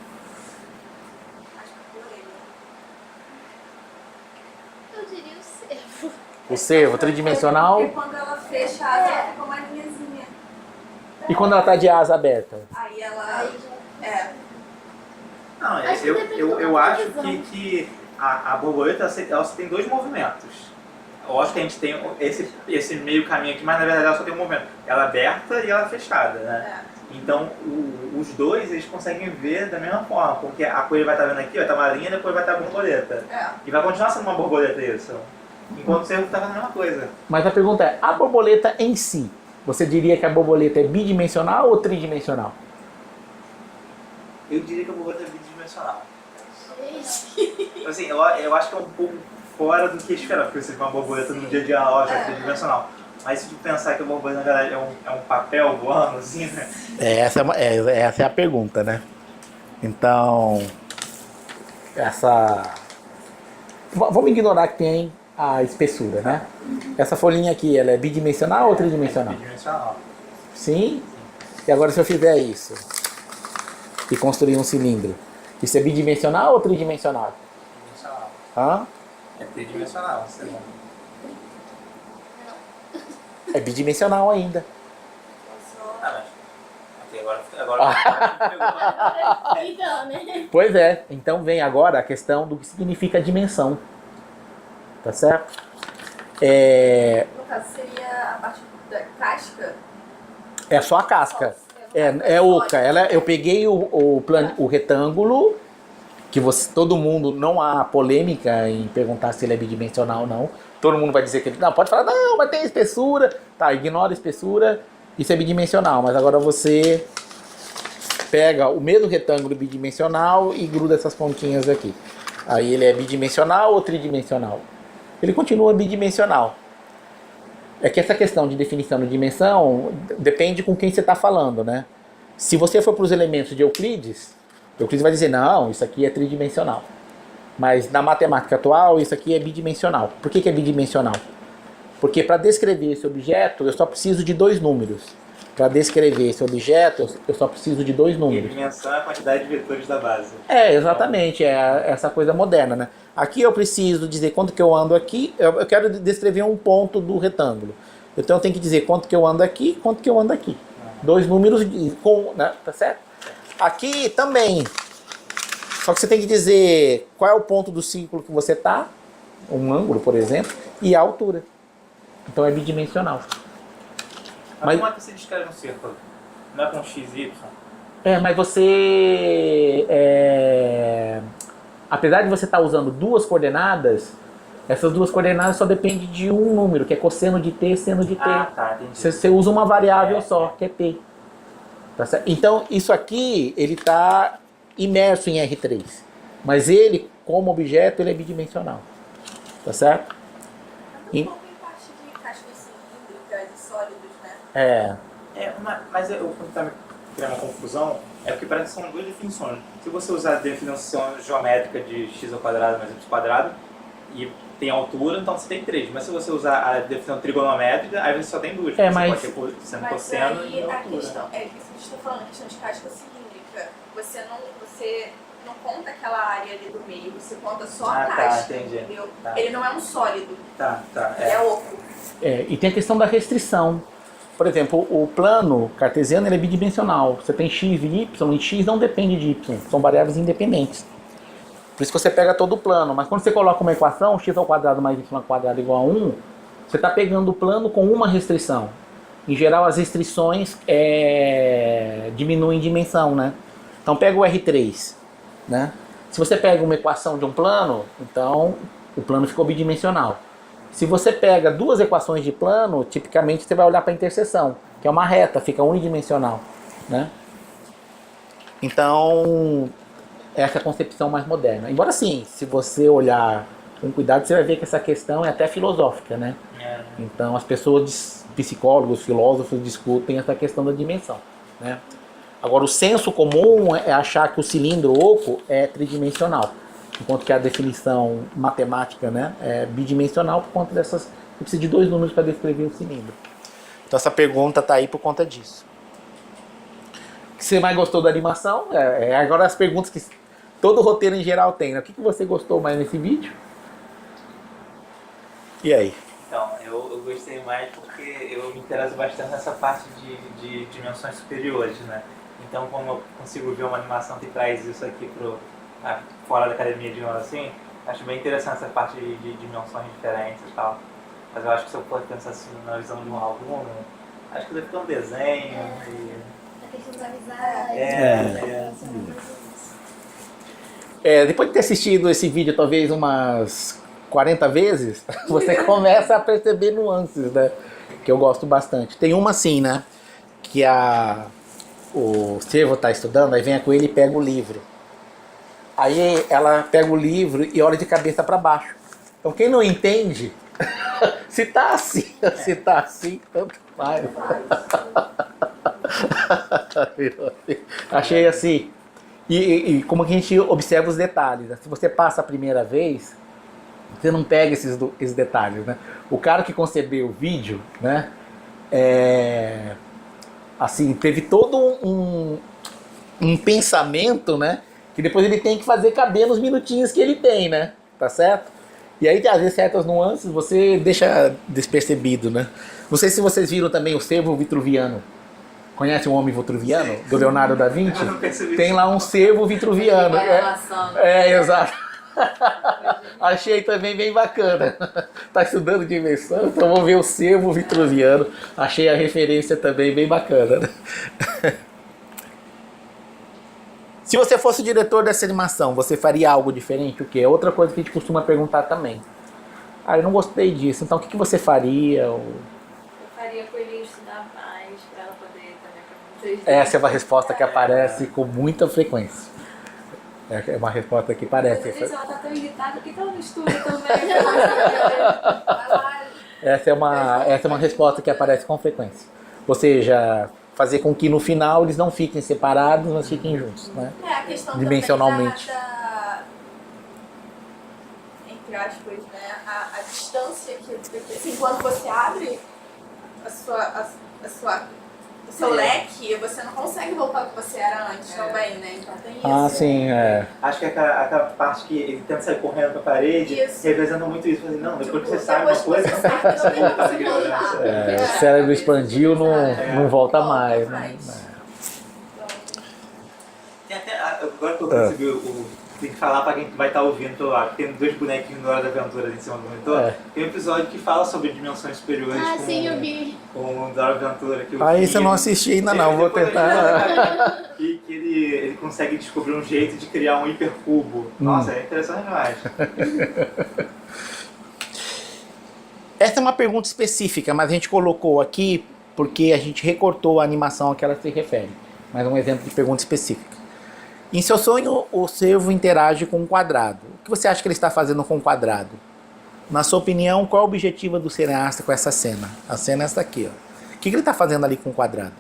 Eu diria o cervo. O cervo tridimensional Porque quando ela fecha a asa, ela fica uma linhazinha. e quando ela está de asa aberta? Aí ela. Aí já... Não, Acho que depende eu da acho visão. que a borboleta ela só tem 2 movimentos. Eu acho que a gente tem esse meio caminho aqui, mas na verdade ela só tem um movimento. Ela aberta e ela fechada, né? Então os dois eles conseguem ver da mesma forma, porque a coelha vai estar vendo aqui, vai estar uma linha e depois vai estar a borboleta. E vai continuar sendo uma borboleta isso. Enquanto o cervo está fazendo a mesma coisa. Mas a pergunta é, a borboleta em si, você diria que a borboleta é bidimensional ou tridimensional? Eu diria que a borboleta é bidimensional. Gente. Assim, eu acho que é um pouco fora do que esperar, porque você vê uma borboleta no dia a dia, ó, já é tridimensional. Mas se tu pensar que a borboleta na verdade é um papel voando, assim, né? Essa é a pergunta, né? Então, vamos ignorar que tem a espessura, né? Essa folhinha aqui, ela é bidimensional ou tridimensional? Bidimensional. Sim? E agora se eu fizer isso e construir um cilindro, isso é bidimensional ou tridimensional? Bidimensional. Hã? É tridimensional, sei lá. É bidimensional ainda. Ah, mas. Agora. Então, né? Pois é. Então vem agora a questão do que significa dimensão. Tá certo? No caso, seria a parte da casca. É só a casca. É oca. Eu peguei o retângulo, que todo mundo, não há polêmica em perguntar se ele é bidimensional ou não. Todo mundo vai dizer que ele... Não, pode falar, não, mas tem espessura. Tá, ignora a espessura. Isso é bidimensional. Mas agora você pega o mesmo retângulo bidimensional e gruda essas pontinhas aqui. Aí ele é bidimensional ou tridimensional? Ele continua bidimensional. É que essa questão de definição de dimensão depende com quem você está falando, né? Se você for para os elementos de Euclides vai dizer, não, isso aqui é tridimensional. Mas na matemática atual, isso aqui é bidimensional. Por que é bidimensional? Porque para descrever esse objeto, eu só preciso de 2 números. Para descrever esse objeto, eu só preciso de 2 E a números. dimensão é a quantidade de vetores da base. É, exatamente, é essa coisa moderna, né? Aqui eu preciso dizer quanto que eu ando aqui, eu quero descrever um ponto do retângulo. Então eu tenho que dizer quanto que eu ando aqui, quanto que eu ando aqui. 2 números com, né? Tá certo? Aqui também. Só que você tem que dizer qual é o ponto do círculo que você tá, um ângulo, por exemplo, e a altura. Então é bidimensional. Mas como é que você descreve um círculo? Não é com x, y? Mas você... apesar de você estar usando 2 coordenadas, essas 2 coordenadas só dependem de um número, que é cosseno de t, seno de t. Ah, tá, entendi. Você usa uma variável só, que é t. Tá certo? Então, isso aqui, ele está imerso em R3. Mas ele, como objeto, ele é bidimensional. Tá certo? Um pouco em parte de cascas cilíndricas e sólidos, né? Mas eu tá me criando uma confusão, é porque parece que são 2 definições. Se você usar a definição geométrica de x ao quadrado mais y ao quadrado, e tem altura, então você tem 3. Mas se você usar a definição trigonométrica, aí você só tem 2. Você mas... pode ter sendo Mas cosseno aí e a altura. questão, é isso que eu estou falando, a questão de casca cilíndrica. Você não conta aquela área ali do meio, você conta só a Tá, casca, entendi. entendeu? Tá. Ele não é um sólido, Tá, ele é oco. E tem a questão da restrição. Por exemplo, o plano cartesiano ele é bidimensional. Você tem x e y, e x não depende de y, são variáveis independentes. Por isso que você pega todo o plano. Mas quando você coloca uma equação, x ao quadrado mais y ao quadrado igual a 1, você está pegando o plano com uma restrição. Em geral, as restrições diminuem em dimensão, né? Então pega o R3, né? Se você pega uma equação de um plano, então o plano ficou bidimensional. Se você pega 2 equações de plano, tipicamente você vai olhar para a interseção, que é uma reta, fica unidimensional, né? Então, essa é a concepção mais moderna. Embora sim, se você olhar com cuidado, você vai ver que essa questão é até filosófica, né? Então as pessoas, psicólogos, filósofos, discutem essa questão da dimensão, né? Agora o senso comum é achar que o cilindro oco é tridimensional, enquanto que a definição matemática, né, é bidimensional por conta dessas... Você precisa de 2 números para descrever o cilindro. Então essa pergunta está aí por conta disso. O que você mais gostou da animação? Agora as perguntas que todo roteiro em geral tem, né? O que você gostou mais nesse vídeo? E aí? Então, eu gostei mais porque eu me interesso bastante nessa parte de dimensões superiores, né? Então, como eu consigo ver uma animação que traz isso aqui fora da academia, de novo assim, acho bem interessante essa parte de dimensões diferentes e tal. Mas eu acho que se eu for pensar assim na visão de um aluno, acho que deve ter um desenho e... A questão da amizade. Depois de ter assistido esse vídeo talvez umas 40 vezes, você começa a perceber nuances, né? Que eu gosto bastante. Tem uma assim, né? Que o Servo tá estudando, aí vem a coelha e pega o livro. Aí ela pega o livro e olha de cabeça para baixo. Então quem não entende, se tá assim, tanto faz. Achei assim. E como que a gente observa os detalhes, né? Se você passa a primeira vez, você não pega esses detalhes, né? O cara que concebeu o vídeo, né? Assim, teve todo um pensamento, né? Que depois ele tem que fazer caber nos minutinhos que ele tem, né? Tá certo? E aí, às vezes, certas nuances você deixa despercebido, né? Não sei se vocês viram também o cervo vitruviano. Conhece o homem vitruviano? Do Leonardo da Vinci? Eu não percebi Tem isso. lá um cervo vitruviano. Relação. Exato. Achei também bem bacana. Tá estudando dimensão, então vou ver o cervo vitruviano. Achei a referência também bem bacana. Se você fosse o diretor dessa animação, você faria algo diferente? O quê? É outra coisa que a gente costuma perguntar também. Eu não gostei disso, então o que você faria? Eu faria a coelhinha estudar mais, pra ela poder também 3D. Essa é uma resposta que aparece com muita frequência. É uma resposta que parece. Ela tá tão irritada, por que ela não estuda também? Vai lá. Essa é uma resposta que aparece com frequência. Ou seja, fazer com que no final eles não fiquem separados, mas fiquem juntos, né? É, a questão Dimensionalmente. também entre aspas, né? A distância que assim, quando você abre o seu leque, você não consegue voltar ao que você era antes também, né? Então tem isso. Ah, sim, é. Acho que é aquela parte que ele tenta sair correndo pra parede, Isso. representa muito isso. Assim, não, depois que você sabe depois uma que coisa, você sabe, não tem como consegue você voltar. O cérebro expandiu, não volta mais. Né? tem até, agora que eu percebi tem que falar pra quem vai estar ouvindo lá, tem 2 bonequinhos do Hora da Aventura ali em cima do monitor. Tem um episódio que fala sobre dimensões superiores Ah, com, sim, eu vi. com o da Hora da Aventura. Que Isso eu não assisti ainda não, vou tentar. Que ele consegue descobrir um jeito de criar um hipercubo. Nossa, é interessante demais. Essa é uma pergunta específica, mas a gente colocou aqui porque a gente recortou a animação a que ela se refere. Mas é um exemplo de pergunta específica. Em seu sonho, o servo interage com um quadrado. O que você acha que ele está fazendo com o quadrado? Na sua opinião, qual é o objetivo do cineasta com essa cena? A cena é essa aqui, ó. O que ele está fazendo ali com o quadrado?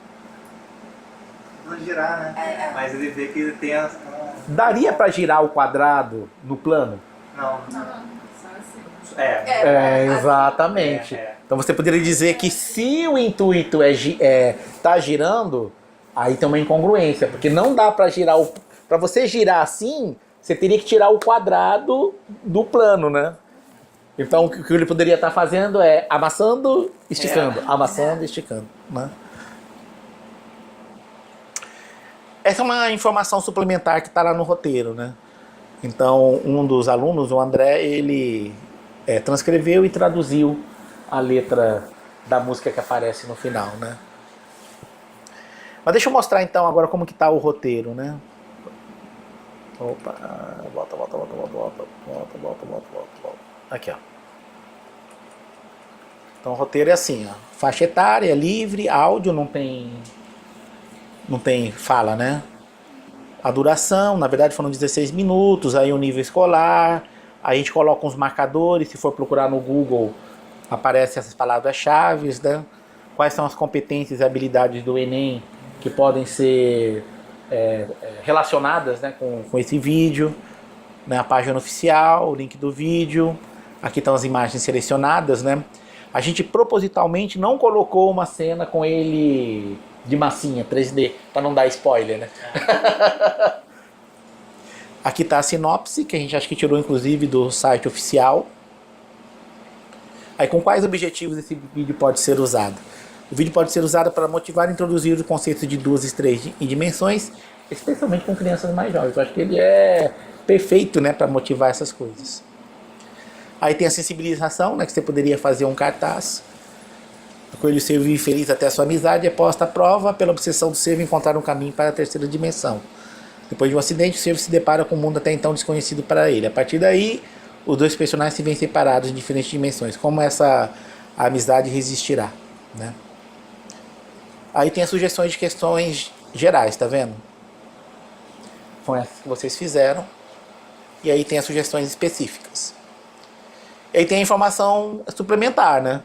Não girar, né? Mas ele vê que ele tem as... Daria para girar o quadrado no plano? Não. Exatamente. Então você poderia dizer que se o intuito tá girando, aí tem uma incongruência, porque não dá para girar para você girar assim, você teria que tirar o quadrado do plano, né? Então o que ele poderia estar fazendo é amassando, esticando, amassando, esticando, né? Essa é uma informação suplementar que está lá no roteiro, né? Então, um dos alunos, o André, ele transcreveu e traduziu a letra da música que aparece no final, né? Mas deixa eu mostrar então agora como que tá o roteiro, né? Opa, volta. Aqui, ó. Então o roteiro é assim, ó. Faixa etária, livre, áudio, não tem fala, né? A duração, na verdade foram 16 minutos, aí o nível escolar, aí a gente coloca uns marcadores, se for procurar no Google, aparecem essas palavras-chave, né? Quais são as competências e habilidades do Enem que podem ser relacionadas, né, com esse vídeo, né? A página oficial, o link do vídeo, aqui estão as imagens selecionadas, né? A gente propositalmente não colocou uma cena com ele de massinha, 3D, para não dar spoiler, né? Aqui está a sinopse, que a gente acha que tirou inclusive do site oficial. Aí com quais objetivos esse vídeo pode ser usado? O vídeo pode ser usado para motivar e introduzir o conceito de 2 e 3 dimensões, especialmente com crianças mais jovens. Eu acho que ele é perfeito, né, para motivar essas coisas. Aí tem a sensibilização, né, que você poderia fazer um cartaz. O coelho servo infeliz até a sua amizade é posta à prova pela obsessão do servo em encontrar um caminho para a 3ª dimensão. Depois de um acidente, o servo se depara com um mundo até então desconhecido para ele. A partir daí, os 2 personagens se veem separados em diferentes dimensões. Como essa amizade resistirá, né? Aí tem as sugestões de questões gerais, tá vendo? São essas que vocês fizeram. E aí tem as sugestões específicas. E aí tem a informação suplementar, né?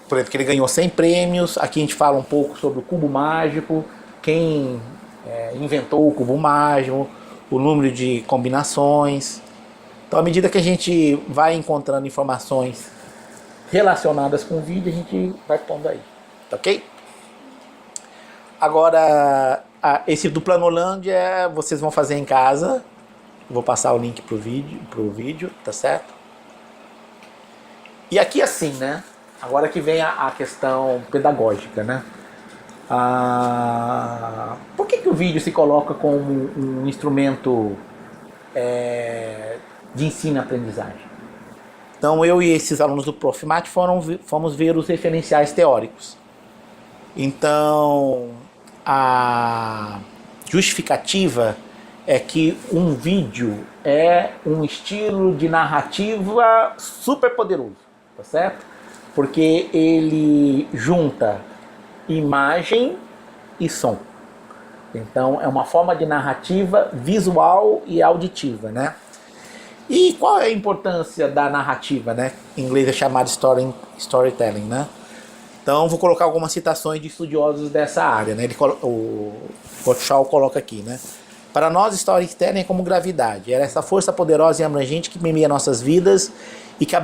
Por exemplo, que ele ganhou 100 prêmios. Aqui a gente fala um pouco sobre o cubo mágico, quem inventou o cubo mágico, o número de combinações. Então, à medida que a gente vai encontrando informações relacionadas com o vídeo, a gente vai pondo aí, tá ok? Agora, esse do Planolândia vocês vão fazer em casa. Vou passar o link pro vídeo, tá certo? E aqui assim, né? Agora que vem a questão pedagógica, né? Por que o vídeo se coloca como um instrumento de ensino e aprendizagem? Então eu e esses alunos do Profimate fomos ver os referenciais teóricos. Então a justificativa é que um vídeo é um estilo de narrativa super poderoso, tá certo? Porque ele junta imagem e som. Então é uma forma de narrativa visual e auditiva, né? E qual é a importância da narrativa, né? Em inglês é chamado storytelling, né? Então vou colocar algumas citações de estudiosos dessa área, né? O Gottschall coloca aqui, né? Para nós, storytelling é como gravidade. É essa força poderosa e abrangente que permeia nossas vidas e que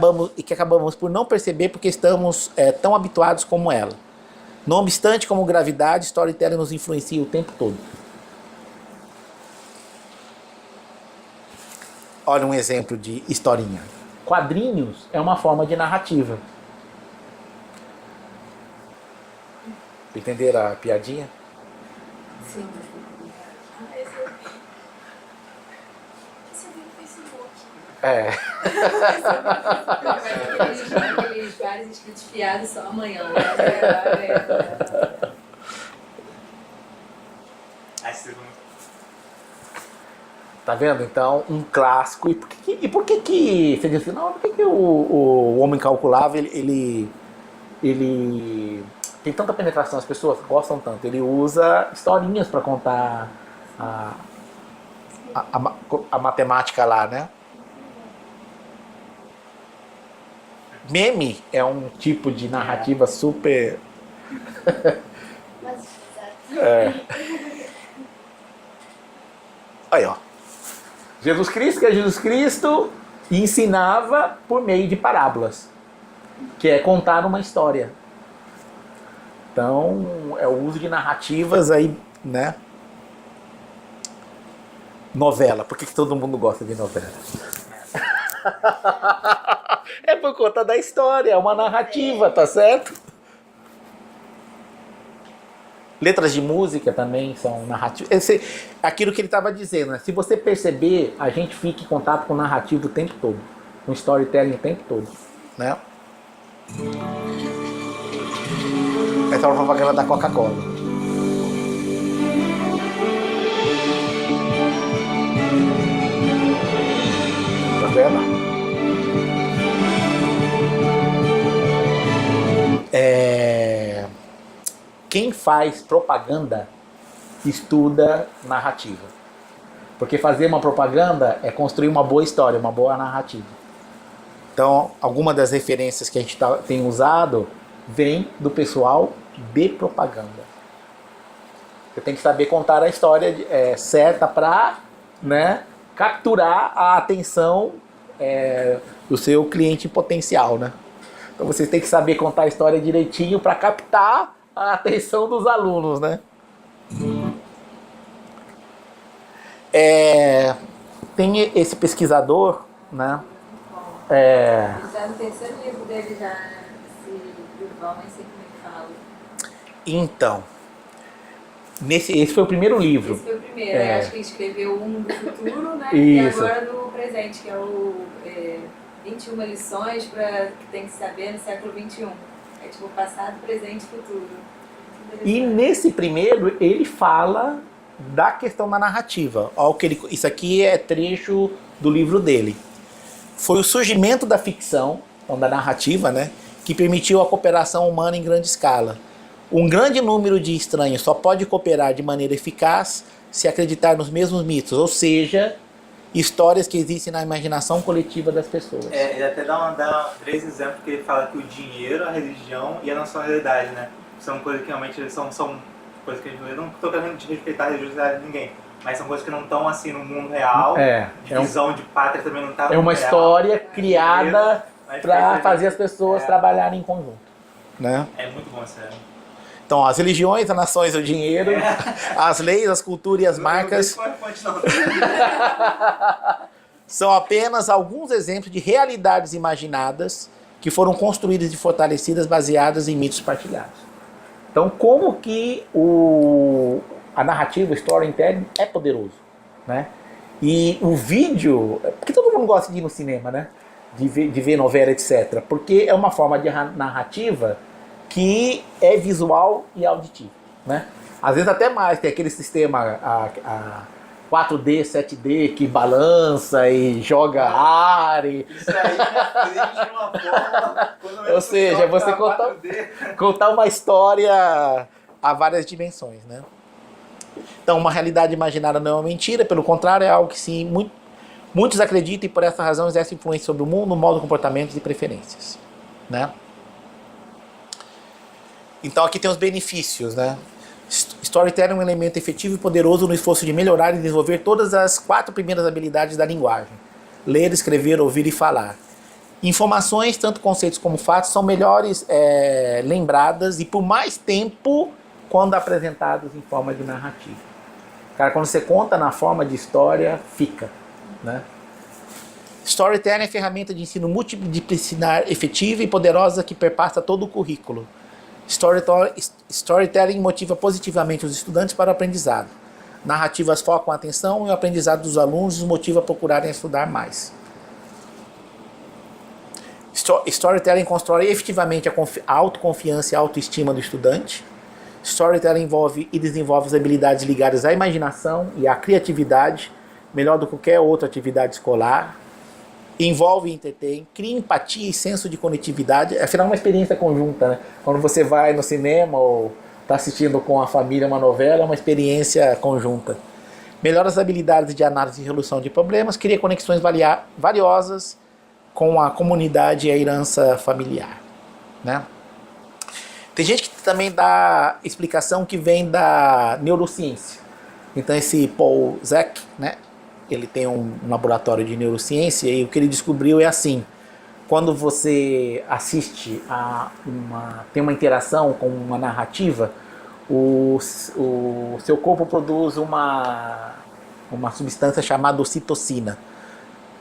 acabamos por não perceber porque estamos tão habituados como ela. Não obstante, como gravidade, storytelling nos influencia o tempo todo. Olha um exemplo de historinha. Quadrinhos é uma forma de narrativa. Entenderam a piadinha? Sim. Você viu no Facebook? É. Aqueles vários escritos piados só amanhã. Né? Aí você Tá vendo? Então, um clássico. E por que você diz assim, não, por que o Homem Incalculável, ele tem tanta penetração, as pessoas gostam tanto. Ele usa historinhas para contar a matemática lá, né? Meme é um tipo de narrativa super... Mas, exato. Aí, ó. Jesus Cristo, que é Jesus Cristo, ensinava por meio de parábolas, que é contar uma história. Então, é o uso de narrativas aí, né? Novela. Por que todo mundo gosta de novela? É por conta da história, é uma narrativa, tá certo? Letras de música também são narrativas. Aquilo que ele estava dizendo, né? Se você perceber, a gente fica em contato com narrativa o tempo todo, com storytelling o tempo todo, né? Essa é uma propaganda da Coca-Cola. Tá vendo? Quem faz propaganda estuda narrativa. Porque fazer uma propaganda é construir uma boa história, uma boa narrativa. Então, alguma das referências que a gente tem usado vem do pessoal de propaganda. Você tem que saber contar a história certa para, né, capturar a atenção do seu cliente potencial, né? Então vocês têm que saber contar a história direitinho para captar a atenção dos alunos, né? Tem esse pesquisador, né? Já no terceiro livro dele, já, esse Yuval, nem sei como ele fala. Então, esse foi o primeiro livro. Esse foi o primeiro, acho que ele escreveu um do futuro, né? Isso. E agora no presente, que é o 21 lições que tem que saber no século XXI. É tipo passado, presente e futuro. E nesse primeiro ele fala da questão da narrativa. Isso aqui é trecho do livro dele. Foi o surgimento da ficção, então da narrativa, né, que permitiu a cooperação humana em grande escala. Um grande número de estranhos só pode cooperar de maneira eficaz se acreditar nos mesmos mitos, ou seja, histórias que existem na imaginação coletiva das pessoas. Ele até dá 3 exemplos que ele fala que o dinheiro, a religião e a nossa realidade, né? São coisas que realmente são coisas que a gente não estou querendo desrespeitar a religiosidade de ninguém, mas são coisas que não estão assim no mundo real. Divisão de pátria também não está no mundo real. É uma história criada para fazer as pessoas trabalharem em conjunto, né? É muito bom, sério. Então, as religiões, as nações, o dinheiro, as leis, as culturas e as marcas são apenas alguns exemplos de realidades imaginadas que foram construídas e fortalecidas baseadas em mitos partilhados. Então, como que a narrativa, o storytelling é poderoso, né? E o vídeo, porque todo mundo gosta de ir no cinema, né? De ver novela, etc. Porque é uma forma de narrativa que é visual e auditivo, né? Às vezes até mais, tem aquele sistema 4D, 7D, que balança e joga ar. Isso aí me aflige de uma forma. Quando Ou seja, você contar uma história a várias dimensões, né? Então, uma realidade imaginária não é uma mentira, pelo contrário, é algo que sim, muitos acreditam e por essa razão exerce influência sobre o mundo, modo, comportamentos e preferências, né? Então aqui tem os benefícios, né? Storytelling é um elemento efetivo e poderoso no esforço de melhorar e desenvolver todas as 4 primeiras habilidades da linguagem: ler, escrever, ouvir e falar. Informações, tanto conceitos como fatos, são melhores lembradas e por mais tempo quando apresentados em forma de narrativa. Cara, quando você conta na forma de história, fica, né? Storytelling é ferramenta de ensino multidisciplinar efetiva e poderosa que perpassa todo o currículo. Storytelling motiva positivamente os estudantes para o aprendizado. Narrativas focam a atenção e o aprendizado dos alunos os motiva a procurarem estudar mais. Storytelling constrói efetivamente a autoconfiança e a autoestima do estudante. Storytelling envolve e desenvolve as habilidades ligadas à imaginação e à criatividade, melhor do que qualquer outra atividade escolar. Envolve e entretém, cria empatia e senso de conectividade. Afinal, é uma experiência conjunta, né? Quando você vai no cinema ou está assistindo com a família uma novela, é uma experiência conjunta. Melhora as habilidades de análise e resolução de problemas, cria conexões valiosas com a comunidade e a herança familiar, né? Tem gente que também dá explicação que vem da neurociência. Então esse Paul Zek, né? Ele tem um laboratório de neurociência e o que ele descobriu é assim: quando você assiste tem uma interação com uma narrativa, o seu corpo produz uma substância chamada ocitocina.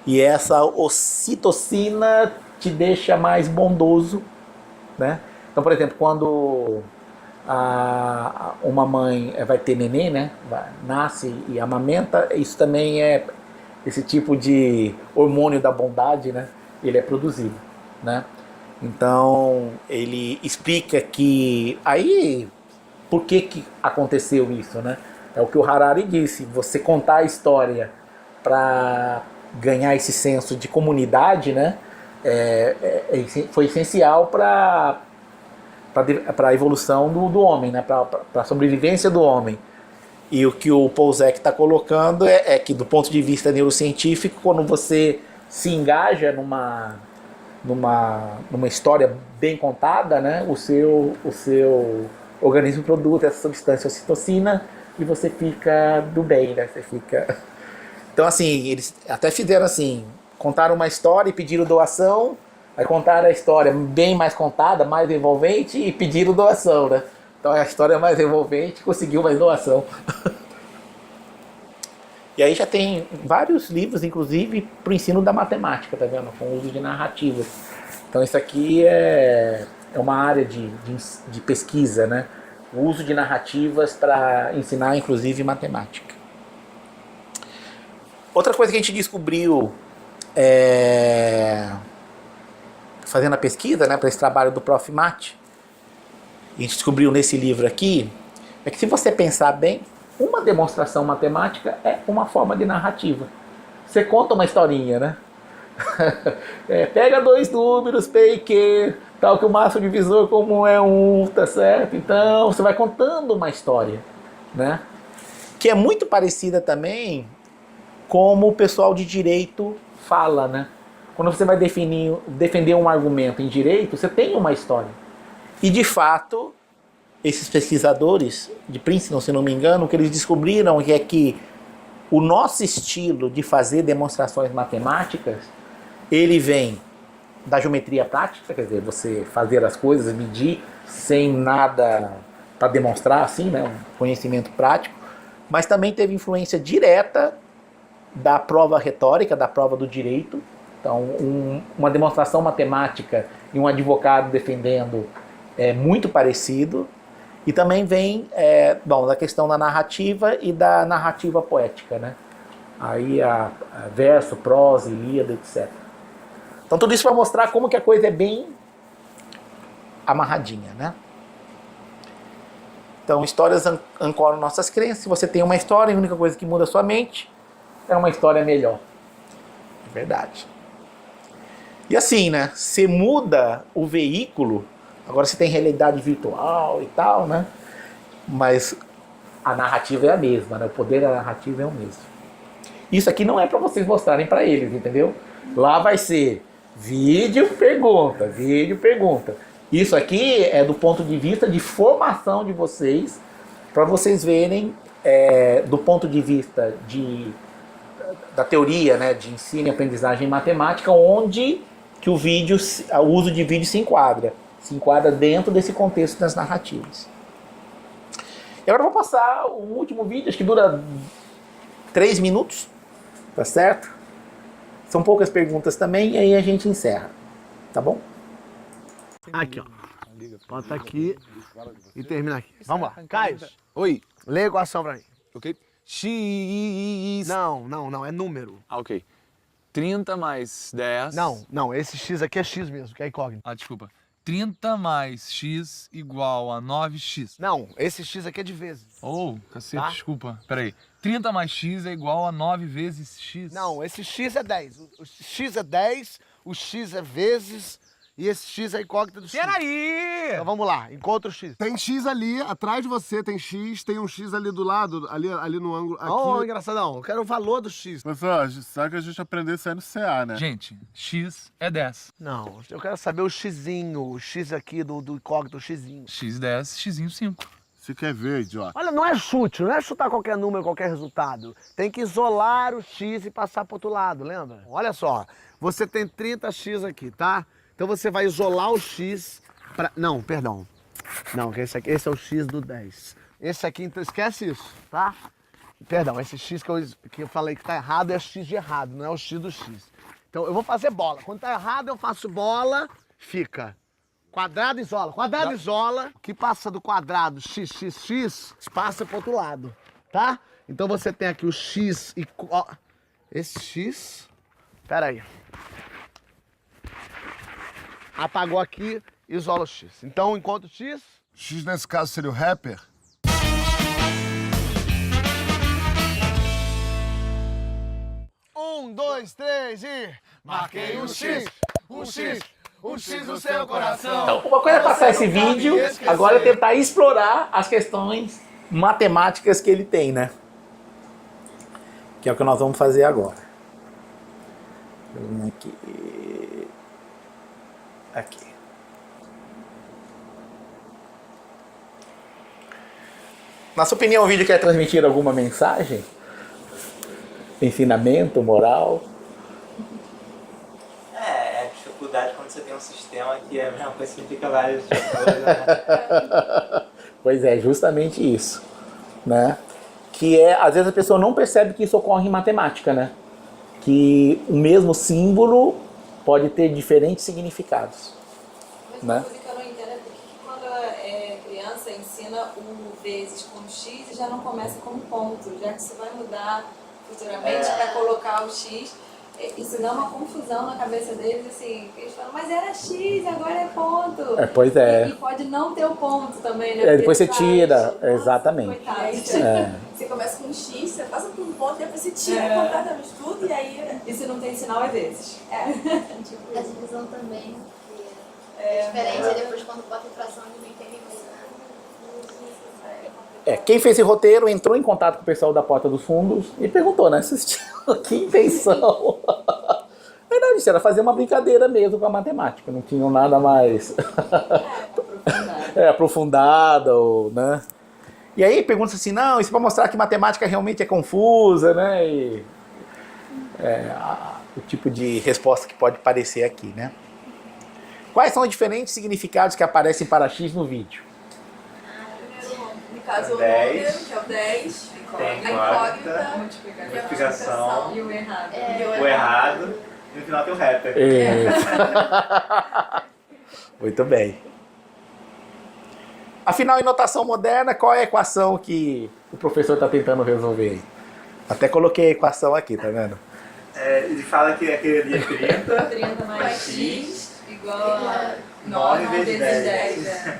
E essa ocitocina te deixa mais bondoso, né? Então, por exemplo, quando uma mãe vai ter neném, né? Nasce e amamenta, isso também é esse tipo de hormônio da bondade, né? Ele é produzido, né? Então ele explica que aí por que aconteceu isso, né? É o que o Harari disse: você contar a história para ganhar esse senso de comunidade, né? Foi essencial para a evolução do homem, né? Para a sobrevivência do homem. E o que o Paul Zek está colocando é que, do ponto de vista neurocientífico, quando você se engaja numa história bem contada, né? o seu organismo produz essa substância ocitocina e você fica do bem, né? Você fica... Então, assim, eles até fizeram assim, contaram uma história e pediram doação. Aí contaram a história bem mais contada, mais envolvente e pediram doação, né? Então a história mais envolvente conseguiu mais doação. E aí já tem vários livros, inclusive, para o ensino da matemática, tá vendo? Com o uso de narrativas. Então isso aqui é uma área de pesquisa, né? O uso de narrativas para ensinar, inclusive, matemática. Outra coisa que a gente descobriu fazendo a pesquisa, né, para esse trabalho do Prof. Mate, a gente descobriu nesse livro aqui, é que se você pensar bem, uma demonstração matemática é uma forma de narrativa. Você conta uma historinha, né? Pega 2 números, P e Q, tal que o máximo divisor comum é 1, tá certo? Então você vai contando uma história, né? Que é muito parecida também como o pessoal de direito fala, né? Quando você vai defender um argumento em direito, você tem uma história. E, de fato, esses pesquisadores de Princeton, se não me engano, o que eles descobriram é que o nosso estilo de fazer demonstrações matemáticas, ele vem da geometria prática, quer dizer, você fazer as coisas, medir, sem nada para demonstrar, assim, né? Um conhecimento prático, mas também teve influência direta da prova retórica, da prova do direito. Então, uma demonstração matemática e um advogado defendendo é muito parecido. E também vem da questão da narrativa e da narrativa poética, né? Aí a verso, prosa, ilíada, etc. Então tudo isso para mostrar como que a coisa é bem amarradinha, né? Então, histórias ancoram nossas crenças. Se você tem uma história, a única coisa que muda a sua mente é uma história melhor. É verdade. E assim, né? Você muda o veículo, agora você tem realidade virtual e tal, né? Mas a narrativa é a mesma, né? O poder da narrativa é o mesmo. Isso aqui não é para vocês mostrarem para eles, entendeu? Lá vai ser vídeo, pergunta, vídeo, pergunta. Isso aqui é do ponto de vista de formação de vocês, para vocês verem do ponto de vista da teoria, né, de ensino e aprendizagem em matemática, onde que o uso de vídeo se enquadra dentro desse contexto das narrativas. E agora eu vou passar o último vídeo, acho que dura 3 minutos, tá certo? São poucas perguntas também, e aí a gente encerra, tá bom? Aqui, ó. Bota aqui e termina aqui. Vamos lá. Caio, oi. Lê a equação pra mim. Ok? X... Não, é número. Ah, ok. 30 mais 10... Não, esse X aqui é X mesmo, que é incógnito. Ah, desculpa. 30 mais X igual a 9X. Não, esse X aqui é de vezes. Oh, cacete, Tá? desculpa. Peraí. 30 mais X é igual a 9 vezes X. Não, esse X é 10. O X é 10, o X é vezes e esse X é incógnito do X. Peraí! Então vamos lá, encontra o X. Tem X ali, atrás de você tem X, tem um X ali do lado, ali no ângulo. Aqui. Não, engraçadão, eu quero o valor do X. Professor, sabe que a gente aprendeu isso aí no CA, né? Gente, X é 10. Não, eu quero saber o Xzinho, o X aqui do incógnito, o Xzinho. X 10, Xzinho 5. Você quer ver, idiota? Olha, não é chute, não é chutar qualquer número, qualquer resultado. Tem que isolar o X e passar pro outro lado, lembra? Olha só, você tem 30X aqui, tá? Então você vai isolar o X pra... Não, perdão. Não, esse é o X do 10. Esse aqui, então esquece isso, tá? Perdão, esse X que eu falei que tá errado é X de errado, não é o X do X. Então eu vou fazer bola. Quando tá errado eu faço bola, fica... Quadrado isola, quadrado isola, que passa do quadrado x, passa pro outro lado, tá? Então você tem aqui o x e... Ó, esse x... Pera aí. Apagou aqui, isola o x. Então, enquanto o x... X nesse caso seria o rapper? Um, dois, três e... Marquei o x, o x... O X no seu coração. Então, uma coisa é passar esse vídeo, agora é tentar explorar as questões matemáticas que ele tem, né? Que é o que nós vamos fazer agora. Aqui. Na sua opinião, o vídeo quer transmitir alguma mensagem? Ensinamento, moral? Dificuldade quando você tem um sistema que é a mesma coisa que implica várias coisas, né? Pois é, justamente isso, né? Que é, às vezes a pessoa não percebe que isso ocorre em matemática, né? Que o mesmo símbolo pode ter diferentes significados, Mas né? uma coisa que eu não entendo é por que quando é criança ensina o vezes com X e já não começa com ponto, já que isso vai mudar futuramente para colocar o X. Isso dá uma confusão na cabeça deles, assim, eles falam, mas era X, agora é ponto. Pois é. E pode não ter o ponto também, né? Depois você Porque tira, faz, exatamente. Coitado. Você começa com um X, você passa por um ponto, depois você tira completamente tudo e aí... E se não tem sinal, é vezes. A divisão também é diferente, aí depois quando bota a fração ele não entende mais nada. Quem fez esse roteiro entrou em contato com o pessoal da Porta dos Fundos e perguntou, né? Vocês tinham que intenção? Não, isso era fazer uma brincadeira mesmo com a matemática, não tinham nada mais aprofundada, ou, né? E aí pergunta assim, não, isso é para mostrar que matemática realmente é confusa, né? E, o tipo de resposta que pode aparecer aqui, né? Quais são os diferentes significados que aparecem para X no vídeo? No caso, o 10. número, que é o 10, Tem a incógnita, incógnita, multiplicação, E o errado. o errado, e no final tem o rapper. Muito bem. Afinal, em notação moderna, qual é a equação que o professor está tentando resolver aí? Até coloquei a equação aqui, tá vendo? Ele fala que aquele ali é 30, 30 mais X igual a 9 9 vezes vezes 10. 10.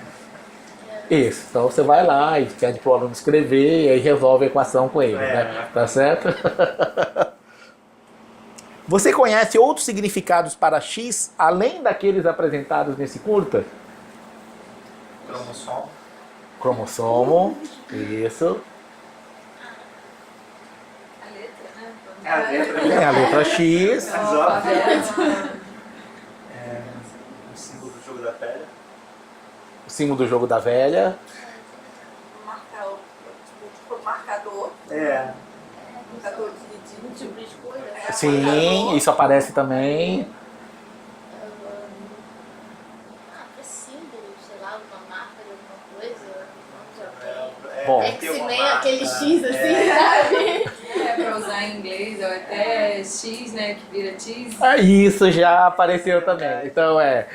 Isso, então você vai lá e pede pro aluno escrever e aí resolve a equação com ele, né? Tá certo? Você conhece outros significados para X, além daqueles apresentados nesse curta? Cromossomo. Cromossomo, isso. A letra, né? É a letra. Tem a letra X. O símbolo do jogo da pedra. O símbolo do jogo da velha. Tipo, marcador. Marcador de Múltiplas coisas. Sim, isso aparece também. Para símbolo, sei lá, uma marca de alguma coisa. Onde alguém. Bom, É que se nem aquele X assim, sabe? Pra usar em inglês, ou até X, né, que vira cheese. isso já apareceu também. Então é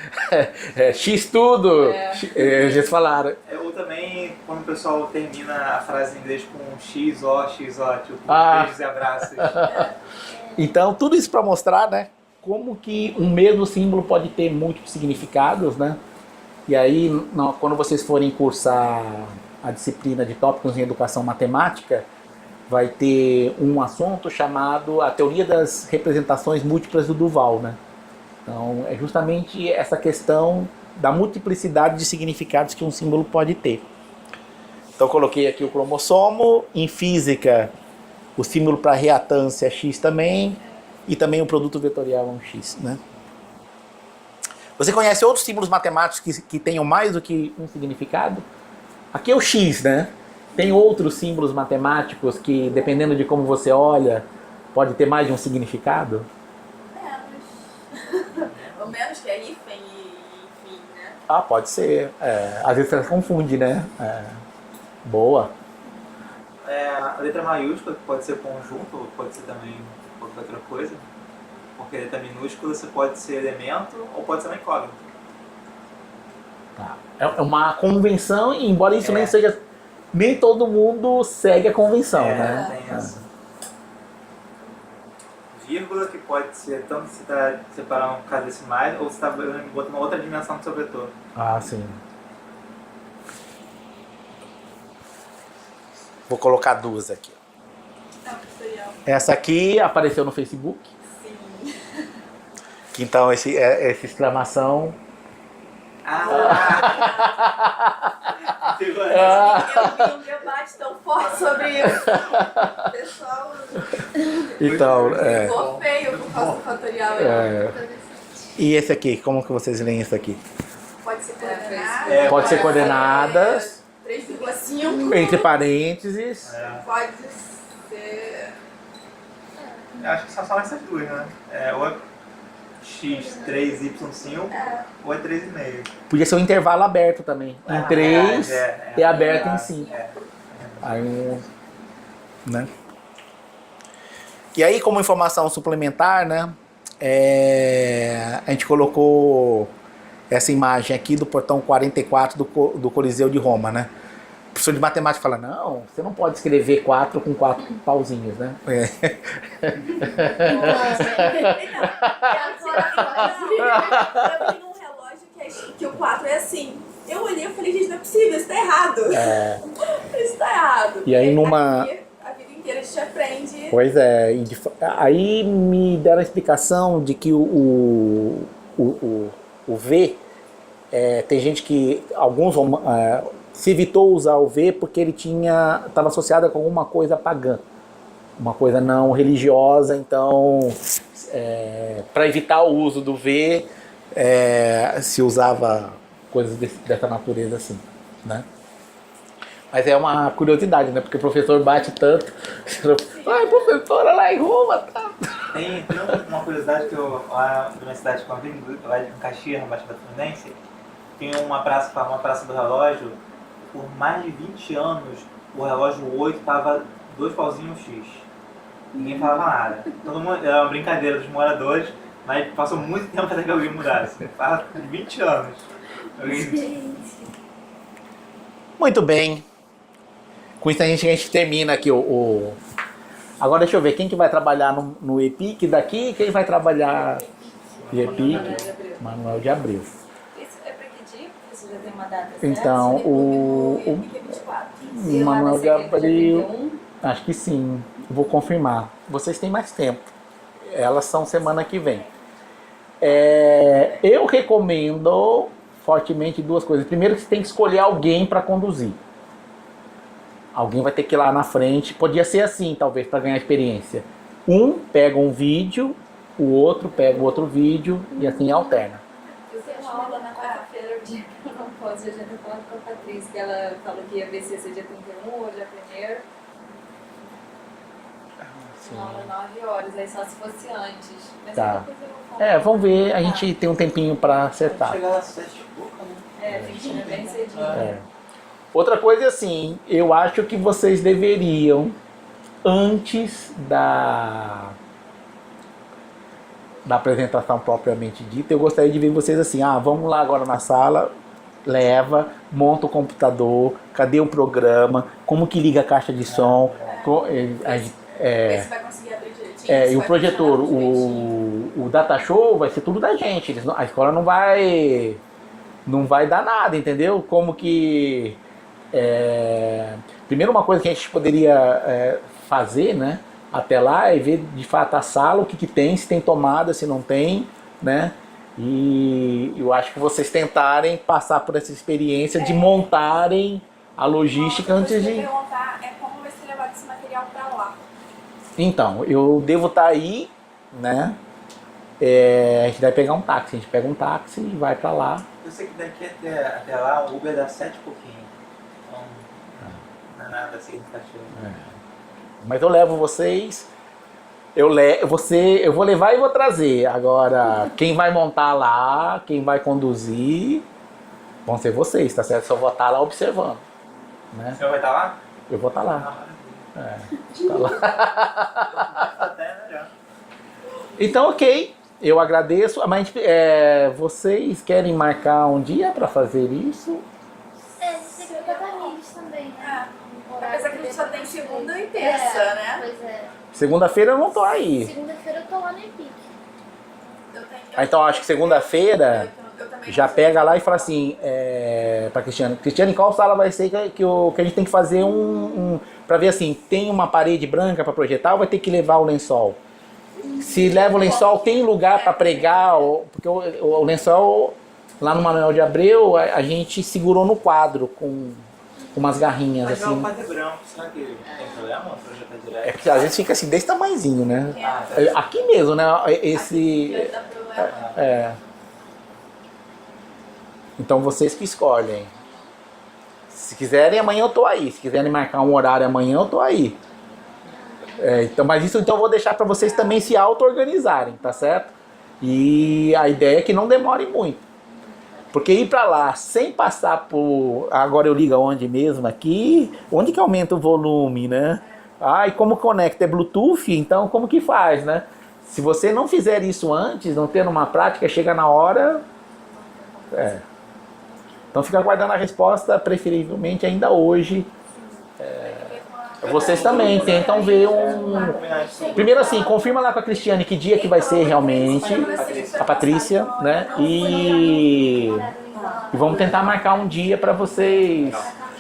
X tudo. Eles falaram. Ou também quando o pessoal termina a frase em inglês com XO, tipo, beijos e abraços. Então, tudo isso para mostrar, né, como que um mesmo símbolo pode ter múltiplos significados, né? E aí, quando vocês forem cursar a disciplina de tópicos em educação matemática, vai ter um assunto chamado a teoria das representações múltiplas do Duval, né? Então, é justamente essa questão da multiplicidade de significados que um símbolo pode ter. Então, eu coloquei aqui o cromossomo. Em física, o símbolo para reatância é X também. E também o produto vetorial é um X, né? Você conhece outros símbolos matemáticos que tenham mais do que um significado? Aqui é o X, né? Tem outros símbolos matemáticos que, dependendo de como você olha, pode ter mais de um significado? menos. Ou menos que é hífen e enfim, né? Ah, pode ser. Às vezes você confunde, né? Boa. A letra maiúscula, que pode ser conjunto, ou pode ser também qualquer outra coisa. Porque a letra minúscula você pode ser elemento ou pode ser uma incógnita. Tá. É uma convenção, e embora isso nem seja... Nem todo mundo segue a convenção, né? Tem essa. Vírgula, que pode ser tanto se está separando um caso decimais ou se está botando outra dimensão do seu vetor. Ah, sim. Vou colocar duas aqui. Essa aqui apareceu no Facebook. Sim. Que então essa exclamação. Eu vi um debate tão forte sobre isso. O pessoal Então, ficou feio por causa do fatorial. E esse aqui, como que vocês leem isso aqui? Pode ser coordenadas. Pode ser coordenadas. 3,5. Entre parênteses. Pode ser. Eu acho que só são essas duas, né? Ou é x 3y5 ou é 3,5. Podia ser um intervalo aberto também. Em 3 e aberto em 5. Aí né? E aí, como informação suplementar, né? A gente colocou essa imagem aqui do portão 44 do Coliseu de Roma, né? O professor de matemática fala, não, você não pode escrever 4 com 4 pauzinhos, né? Eu vi num relógio que o 4 é assim. Eu olhei e falei, gente, não é possível, isso tá errado. Isso tá errado. E aí numa... A vida inteira a gente aprende. Pois é, aí me deram a explicação de que o V, tem gente que, alguns se evitou usar o V porque ele estava associado com alguma coisa pagã, uma coisa não religiosa, então para evitar o uso do V se usava coisas dessa natureza assim, né? Mas é uma curiosidade, né? Porque o professor bate tanto. Ai, professora, lá em Roma, tá? Tem uma curiosidade que lá na minha cidade, quando eu vim lá em Caxias, na Baixada Fluminense, tem uma praça do relógio. Por mais de 20 anos, o relógio 8 tava 2 pauzinhos X. Ninguém falava nada. Todo mundo, era uma brincadeira dos moradores, mas passou muito tempo até que alguém mudasse. Faz 20 anos. Muito bem. Com isso a gente termina aqui Agora deixa eu ver, quem que vai trabalhar no EPIC daqui? Quem vai trabalhar no EPIC? Manuel de Abreu. Isso é pra que dia? Você já tem uma data? data certa? Então, o Fica 24. Manuel Vai ser dia Gabriel, 31? acho que sim, vou confirmar. Vocês têm mais tempo. Elas são semana que vem. Eu recomendo fortemente duas coisas. Primeiro, que você tem que escolher alguém para conduzir. Alguém vai ter que ir lá na frente. Podia ser assim, talvez, para ganhar experiência. Um pega um vídeo, o outro pega o outro vídeo e assim alterna. Eu tenho uma aula na quarta-feira, o dia que eu não posso. Eu já tô falando com a Patrícia, que ela falou que ia ver se ia ser dia 31 ou dia 1º. Uma aula 9 horas, aí só se fosse antes. Mas Tá. depois eu vou falar. Vamos ver. A gente tem um tempinho para acertar. Chegar às 7 e pouco, né? Tem que chegar bem cedinho. Outra coisa é assim, eu acho que vocês deveriam, antes da apresentação propriamente dita, eu gostaria de ver vocês assim, vamos lá agora na sala, leva, monta o computador, cadê o programa, como que liga a caixa de som, Vê se vai conseguir abrir direitinho. e o projetor, o data show vai ser tudo da gente, a escola não vai dar nada, entendeu? Como que... primeiro, uma coisa que a gente poderia fazer, né, até lá, é ver de fato a sala, o que tem, se tem tomada, se não tem, né? E eu acho que vocês tentarem passar por essa experiência de montarem a logística antes de... perguntar como vai ser levado esse material para lá. Então, eu devo estar aí, né? A gente vai pegar um táxi, a gente pega um táxi e vai pra lá. Eu sei que daqui até lá o Uber dá 7 e pouquinho. Então, não é nada assim que tá chegando. Mas eu levo vocês, eu vou levar e vou trazer. Agora, quem vai montar lá, quem vai conduzir, vão ser vocês, tá certo? Só vou estar lá observando, né? O senhor vai estar lá? Eu vou estar lá. Tá lá. Até melhor. Então, ok, eu agradeço. Mas vocês querem marcar um dia para fazer isso? Segunda tá livre também, né? Apesar que a gente só tem segunda e terça, né? Pois é. Segunda-feira eu não tô aí. Segunda-feira eu tô lá no EPIC. Então acho que segunda-feira Eu também já pega lá e fala assim, pra Cristiane, Cristiane, qual sala vai ser que a gente tem que fazer pra ver assim, tem uma parede branca para projetar ou vai ter que levar o lençol? Se leva o lençol, tem lugar para pregar, porque o lençol lá no Manuel de Abreu a gente segurou no quadro com umas garrinhas Mas assim. o quadro é branco, será que tem problema? Projetar direto? É que às vezes fica assim, desse tamanhozinho, né? Aqui mesmo, né? Esse. Então vocês que escolhem. Se quiserem, amanhã eu tô aí. Se quiserem marcar um horário amanhã, eu tô aí. Então, mas isso então eu vou deixar para vocês também se auto-organizarem, tá certo? E a ideia é que não demore muito. Porque ir para lá sem passar por... Agora eu ligo aonde mesmo aqui? Onde que aumenta o volume, né? E como conecta? É Bluetooth? Então como que faz, né? Se você não fizer isso antes, não ter uma prática, chega na hora... Então fica aguardando a resposta, preferivelmente ainda hoje. Vocês também tentam ver Primeiro assim, confirma lá com a Cristiane que dia que vai ser realmente, a Patrícia, né? E vamos tentar marcar um dia para vocês.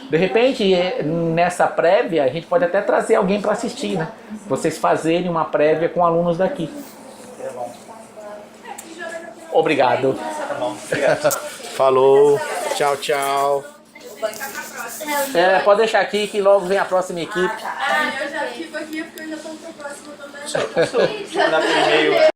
De repente, nessa prévia, a gente pode até trazer alguém para assistir, né? Vocês fazerem uma prévia com alunos daqui. Obrigado. Tá bom, obrigado. Falou. Tchau, tchau. Pode deixar aqui que logo vem a próxima equipe. Eu já fico aqui porque eu já tô pro próximo também. Mandar por e-mail.